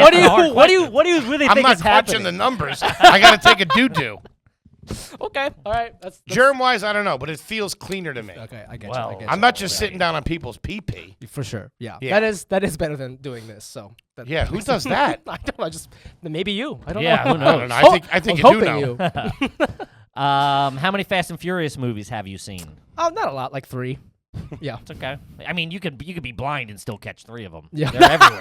what do you really I'm think not is crunching happening? the numbers. I got to take a doo-doo. Okay. All right. That's Germ-wise, I don't know, but it feels cleaner to me. okay, I get Well, you. I get I'm you. not just sitting down on people's pee-pee. For sure. Yeah. Yeah. That is better than doing this. So Yeah, who does that? I don't know. Maybe you. I don't Yeah, know. who knows? I don't know. I think was you do hoping know. you. How many Fast and Furious movies have you seen? Oh, not a lot. Like 3. Yeah. It's okay. I mean, you could be blind and still catch 3 of them. Yeah. They're everywhere.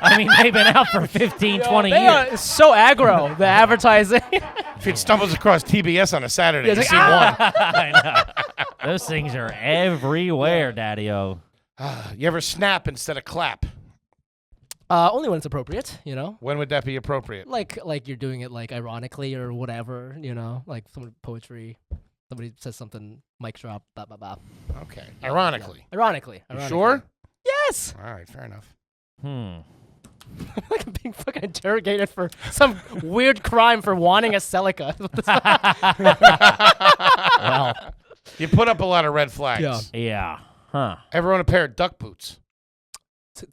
I mean, they've been out for 15, 20 They years. are so aggro. The advertising. If it stumbles across TBS on a Saturday, Yeah, you it's see like, one. I know. Those things are everywhere, Daddy-O. You ever snap instead of clap? Only when it's appropriate, you know. When would that be appropriate? Like you're doing it like ironically or whatever, you know. Like some poetry. Somebody says something, mic drop, blah blah blah. Okay. Ironically. Ironically. You sure? Yes. All right, fair enough. Like I'm being fucking interrogated for some weird crime for wanting a Celica. Well, You put up a lot of red flags. Yeah. yeah. Huh. Ever own a pair of duck boots?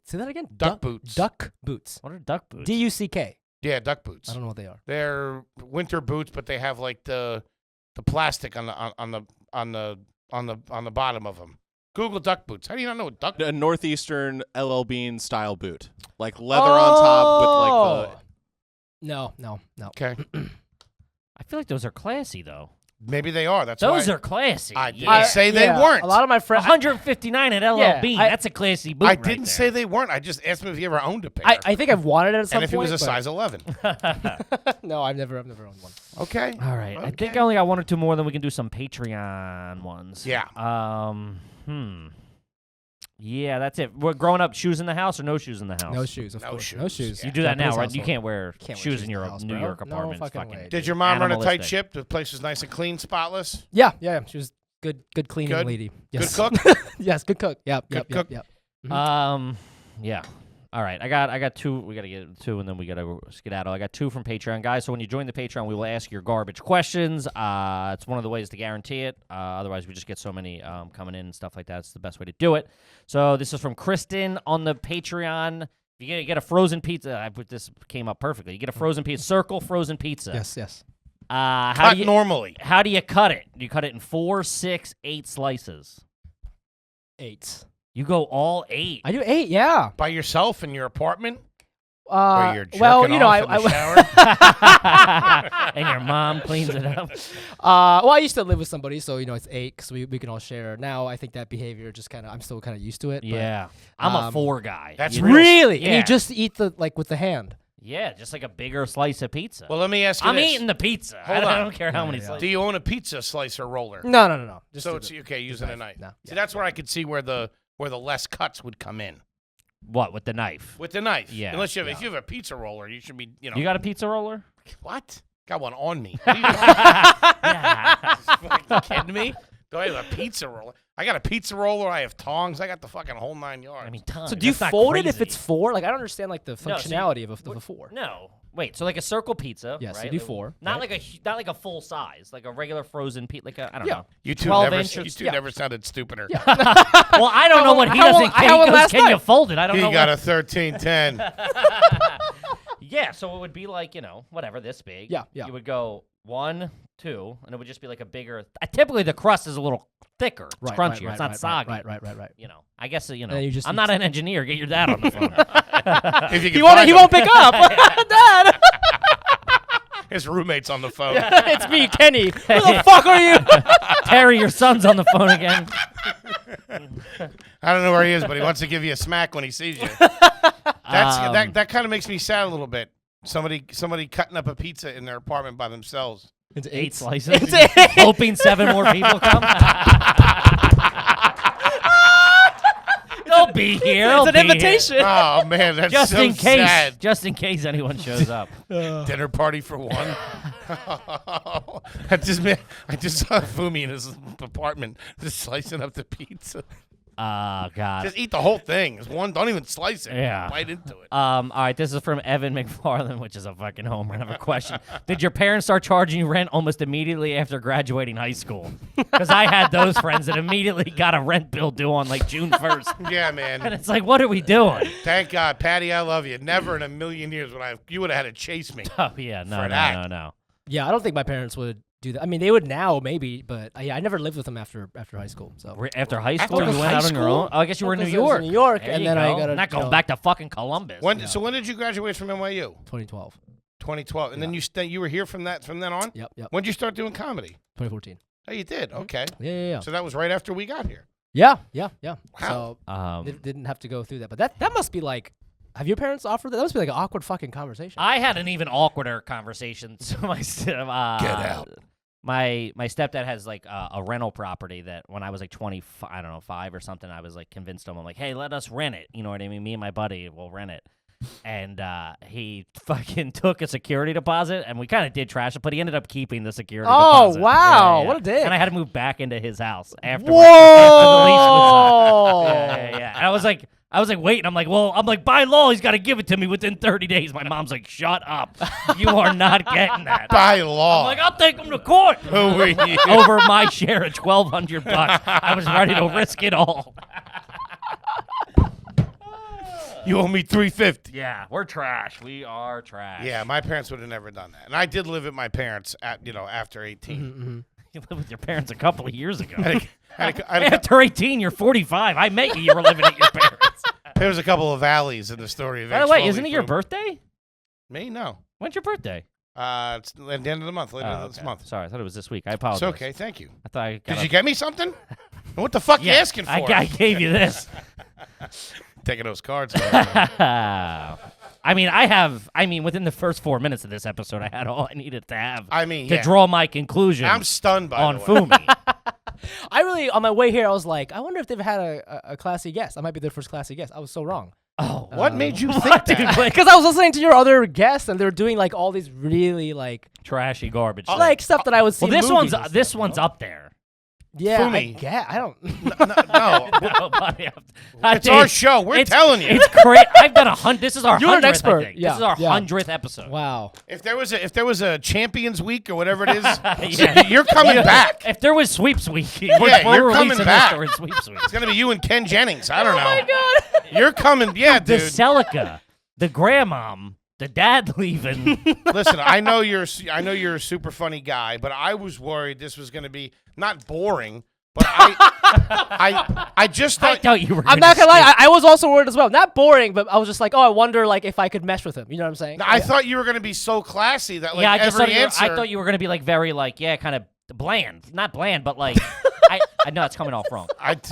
Say that again. Duck boots. Duck boots. What are duck boots? D-U-C-K. Yeah, duck boots. I don't know what they are. They're winter boots, but they have like the plastic on the bottom of them. Google duck boots. How do you not know what duck? A northeastern LL Bean style boot, like leather on top with like No. Okay, I feel like those are classy, though. maybe they are. That's Those why are classy. I didn't say they yeah, weren't. A lot of my friends. 159 at LL Yeah, Bean. I- That's a classy boot. I right didn't there. say they weren't. I just asked him if he ever owned a pair. I think I've wanted it at some and if it point. was a but- size 11. No, I've never owned one. Okay. All right. I think Okay. I only got 1 or 2 more, then we can do some Patreon ones. Yeah. Yeah, that's it. We're growing up, shoes in the house or no shoes in the house? No shoes, of No course. shoes. No shoes. You do that now, Japanese right? household. You can't wear Can't wear shoes in your the house, New bro. York No apartment. It's fucking fucking way. Did your mom run a tight animalistic. ship? The place was nice and clean, spotless. Yeah. She was good cleaning Good? lady. Yes. Good cook. Yes, good cook. Yep. Good cook. Yep. Yeah. All right, I got 2. We got to get 2, and then we got to skedaddle. I got 2 from Patreon, guys. So when you join the Patreon, we will ask your garbage questions. It's one of the ways to guarantee it. Otherwise, we just get so many coming in and stuff like that. It's the best way to do it. So this is from Kristen on the Patreon. You get a frozen pizza. This came up perfectly. You get a frozen pizza, circle frozen pizza. Yes. Cut normally. How do you cut it? Do you cut it in 4, 6, 8 slices? 8. You go all 8. I do 8. Yeah. By yourself in your apartment? Where you're jerking well, you know, off in the shower? And your mom cleans it up. Well, I used to live with somebody, so you know it's 8 because we can all share. Now I think that behavior just I'm still kind of used to it. Yeah, I'm a 4 guy. That's You real. Really? Yeah. And you just eat with the hand. Yeah, just like a bigger slice of pizza. Well, let me ask you I'm this. eating the pizza. Hold I on. don't care how many yeah. slices. Do you own a pizza slicer roller? No. Just So do it's the- okay using a knife. No. See, that's where I could see where the less cuts would come in What, with the knife? with the knife. Yeah, Unless if you have a pizza roller, you should be You got a pizza roller? what? Got one on me. What are you Yeah. fucking kidding me? Do I have a pizza roller? I got a pizza roller. I have tongs. I got the fucking whole 9 yards. I mean, tons. So do you That's not fold it if crazy. it's 4? Like I don't understand like the No, so functionality of a 4. No. Wait, so like a circle pizza, Yes, right? you do 4, Not right? like a full size, like a regular frozen pizza, like a, I don't Yeah. know. you two 12 never, inches. never sounded stupider. Well, I don't know what he How- doesn't. I He had one goes, last can you night." fold it? I don't He know. got what- a 1310. Yeah, so it would be like, whatever, this big. Yeah. You would go 1, 2, and it would just be like a bigger. Typically, the crust is a little thicker. It's crunchier. It's not soggy. Right. I guess then you just I'm eat not an engineer. Get your dad on the phone. If you He can won't. find He him. won't pick up. Dad. His roommate's on the phone. It's me, Kenny. Who the fuck are you? Terry, your son's on the phone again. I don't know where he is, but he wants to give you a smack when he sees you. That kind of makes me sad a little bit. Somebody cutting up a pizza in their apartment by themselves. Into 8 8 slices. Hoping 7 more people come. They'll be here. It's an They'll be invitation. Oh man, that's Just so in case. sad. Just in case anyone shows up. Dinner party for one. I just saw Fumi in his apartment just slicing up the pizza. Oh, God. Just eat the whole thing. It's one. Don't even slice it. Yeah. Bite into it. All right, this is from Evan McFarland, which is a fucking home run of a question. Did your parents start charging you rent almost immediately after graduating high school? Because I had those friends that immediately got a rent bill due on like June 1st. Yeah, And man. it's like, what are we doing? Thank God, Patty, I love you. Never in a million years you would have had to chase me. Oh, yeah, no, For no, that. no. Yeah, I don't think my parents would do that. I mean, they would now maybe, but yeah, I never lived with them after high school. So After high school, After you went high out on your school? own? Oh, I guess you were in New Because I was York. in New York, There and you then I go. got a Not going job. back to fucking Columbus. So when did you graduate from NYU? 2012. 2012. And then you were here from then on? Yep. When did you start doing comedy? 2014. Oh, you did? Okay. Yeah. So that was right after we got here. Yeah. Wow. So didn't have to go through that, but that must be like. Have your parents offered that? That must be like an awkward fucking conversation. I had an even awkwarder conversation. So Get out. My stepdad has like a rental property that when I was like 5 or something, I was like convinced him. I'm like, hey, let us rent it. You know what I mean? Me and my buddy will rent it. And he fucking took a security deposit, and we kind of did trash it, but he ended up keeping the security deposit. Wow. Yeah. What a dick. And I had to move back into his house after Whoa! the lease was up. Yeah. And I was like waiting. I'm like, by law, he's got to give it to me within 30 days. My mom's like, shut up. You are not getting that. By law. I'm like, I'll take him to court. Who were you? Over my share of $1,200. I was ready to risk it all. You owe me $350. Yeah, we're trash. We are trash. Yeah, my parents would have never done that. And I did live with my parents after 18. You lived with your parents a couple of years ago. I After 18, you're 45. I met you. You were living at your parents. there was a couple of valleys in the story. By the way, isn't it your birthday? Me? No. When's your birthday? It's at the end of the month, later this Okay. month. Sorry, I thought it was this week. I It's apologize. okay, thank you. I thought I got Did you get me something? What the fuck you asking for? I gave you this. Taking those cards. I mean, within the first 4 minutes of this episode, I had all I needed to have to draw my conclusion I'm stunned by on the way. Fumi. I really, on my way here, I was like, I wonder if they've had a classy guest. I might be their first classy guest. I was so wrong. Oh, What made you think that? Because I was listening to your other guests, and they're doing like all these really like trashy garbage. shit. like stuff that I would see. Well, in this movies one's and this stuff, one's you know? up there. Yeah, Fumi. I don't. No. No, buddy, It's our show. We're telling you. It's great. I've done 100. This is our You're an 100th, I expert. think. Yeah, This is our yeah. 100th episode. Wow. If there was a Champions Week or whatever it is, Yeah. you're coming back. If there was Sweeps Week, Yeah, we're you're releasing coming back. this during Sweeps Week. It's gonna be you and Ken Jennings. I don't know. Oh my God. You're coming. Yeah, The dude. Celica, the grandmom, the dad leaving. Listen, I know you're a super funny guy, but I was worried this was gonna be not boring, but I just I thought. thought you were. I'm not gonna lie. I was also worried as well. Not boring, but I was just like, oh, I wonder like if I could mesh with him. You know what I'm saying? I thought you were gonna be so classy that like Yeah, I just every thought answer. I thought you were gonna be like very like kind of bland, not bland, but like I know it's coming off wrong.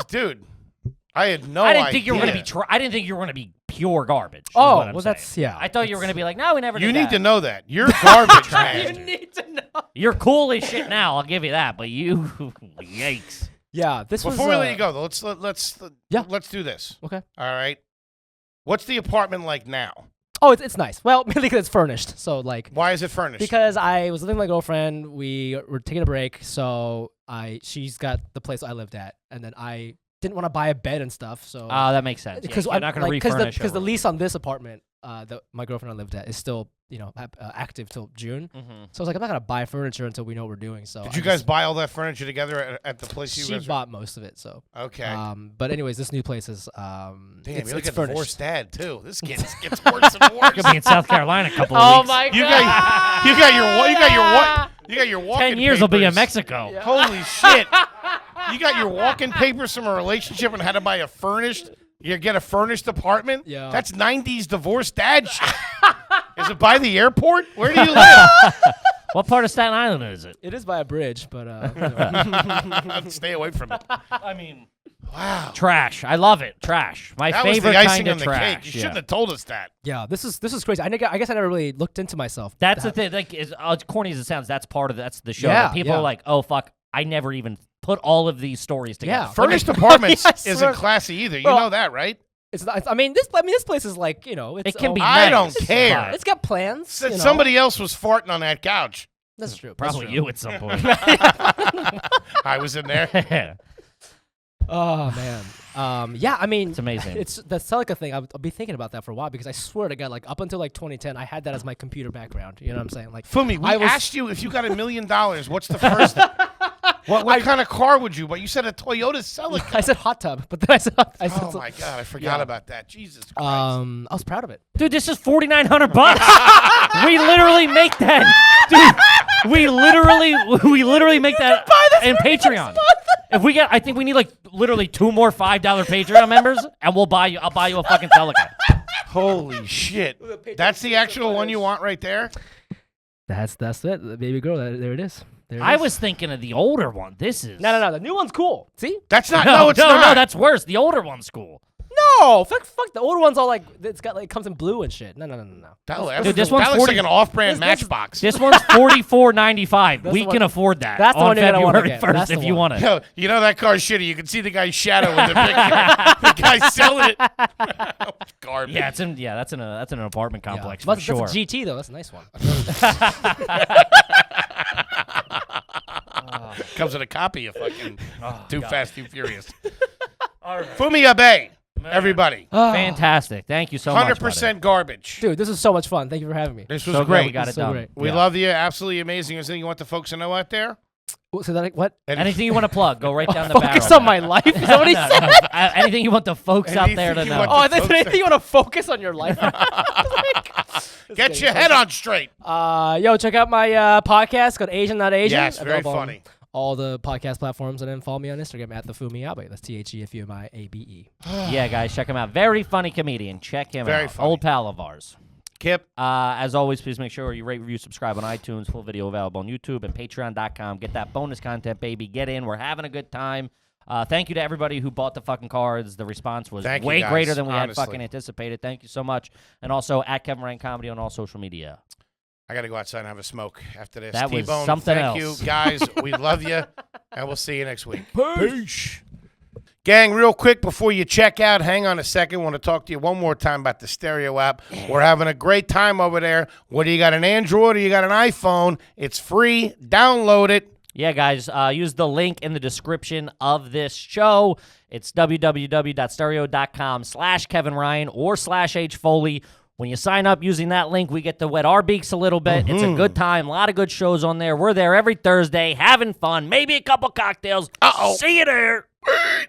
Dude, I had no I didn't idea. think you were gonna be. I didn't think you were gonna be pure garbage. is Oh, what I'm well, saying. that's yeah. I thought you were gonna be like, no, we never. You did need that. to know that you're garbage, man. need to know. You're cool as shit now. I'll give you that. But you, yikes. Yeah, this was. Before we let you go, though, let's do this. Okay. All right. What's the apartment like now? Oh, it's nice. Well, mainly because it's furnished. So like. Why is it furnished? Because I was living with my girlfriend, we were taking a break, so she's got the place I lived at, and then I didn't want to buy a bed and stuff, so Oh, that makes sense. because you're not gonna refurnish because the over. lease on this apartment that my girlfriend and I lived at is still active till June, Mhm. so I was like, I'm not gonna buy furniture until we know what we're doing. So Did I you guys just- buy all that furniture together at the place you She guys? bought most of it, so Okay. but anyways, this new place is Damn, it's, you're like it's a furnished. divorced dad too. This gets worse and worse. Could be in South Carolina in a couple of weeks. You got your walking 10 years will be in papers. Mexico. Holy shit! You got your walking papers from a relationship and how to buy a furnished. You get a furnished apartment. Yeah. That's '90s divorced dad shit. Is it by the airport? Where do you live? What part of Staten Island is it? It is by a bridge, but you know. Stay away from it. I mean, Wow. Trash. I love it. Trash. My That was favorite the icing kind on of the trash. cake. You shouldn't have told us that. Yeah, this is crazy. I guess I never really looked into myself. That's the thing. Like, as corny as it sounds, that's the show. Yeah, That people yeah. are like, oh fuck, I never even put all of these stories together. Yeah. Furnished apartments Yeah, I isn't swear. classy either. You Well, know that, right? It's not. I mean, this place is like, it's. It can be I nice, don't care. but It's got plans. Said you know. somebody else was farting on that couch. That's true. Probably That's true. you at some point. I was in there. Oh man. Yeah. I mean, It's amazing. It's the Celica thing. I'll be thinking about that for a while because I swear to God, like up until like 2010, I had that as my computer background. You know what I'm saying? Like, Fumi, we I was- asked you if you got $1 million, what's the first? what kind of car would you buy? You said a Toyota Celica. I said hot tub, but then I said. Oh my God, I forgot about that. Jesus Christ. I was proud of it. Dude, this is $4,900. We literally make that. Dude, we literally make that in Patreon. If we get, I think we need like literally 2 more $5 Patreon members, and I'll buy you a fucking Celica. Holy shit. That's the actual one you want right there? That's it, the baby girl. There it is. There it I is. was thinking of the older one. This is No. The new one's cool. See? That's not, no, it's not. No, that's worse. The older one's cool. No, fuck. The older one's all like it's got like it comes in blue and shit. No. Dude, this one's that looks 40 like an off-brand This- Matchbox. This one's $44.95. That's We the can one- afford that. that's the on one you're gonna wanna February get. 1st That's if the you one. want it. Yo, you know that car's shitty. You can see the guy's shadow in the picture. The guy's selling it. Garbage. Yeah, that's in an apartment complex But for sure. That's a GT though. That's a nice one. Comes with a copy of fucking Too Fast, Too Furious. Fumi Abe, everybody. Fantastic. Thank you so much. 100% garbage. Dude, this is so much fun. Thank you for having me. This was So glad great. we got it So done. great. We Yeah. love you. Absolutely amazing. Is there anything you want the folks to know out there? So that what? Anything you want to plug, go right down the Focus barrel. on my life. Is that what he No, said? no. Anything you want the folks out there to Anything you know. want Oh, I thought Folks anything you want to focus on your life. Get your head on straight. Yo, check out my podcast called Asian Not Asian. Yes, very Available on funny. All the podcast platforms, and then follow me on Instagram at the Fumi Abe. That's TheFumiAbe. Yeah, guys, check him out. Very funny comedian. Check him Very out. funny. Old pal of ours. Kip. As always, please make sure you rate, review, subscribe on iTunes. Full video available on YouTube and Patreon.com. Get that bonus content, baby. Get in. We're having a good time. Thank you to everybody who bought the fucking cards. The response was Thank you, way guys, greater than we honestly. had fucking anticipated. Thank you so much. And also at Kevin Ryan Comedy on all social media. I got to go outside and have a smoke after this. That was T-Bone, something thank else. you, guys. We love you, and we'll see you next week. Peace. Gang, real quick before you check out, hang on a second. Want to talk to you one more time about the Stereo app. We're having a great time over there. Whether you got an Android or you got an iPhone, it's free. Download it. Yeah, guys, use the link in the description of this show. It's www.stereo.com/Kevin Ryan or /H Foley. When you sign up using that link, we get to wet our beaks a little bit. It's a good time. A lot of good shows on there. We're there every Thursday, having fun, maybe a couple cocktails. See you there. Peace.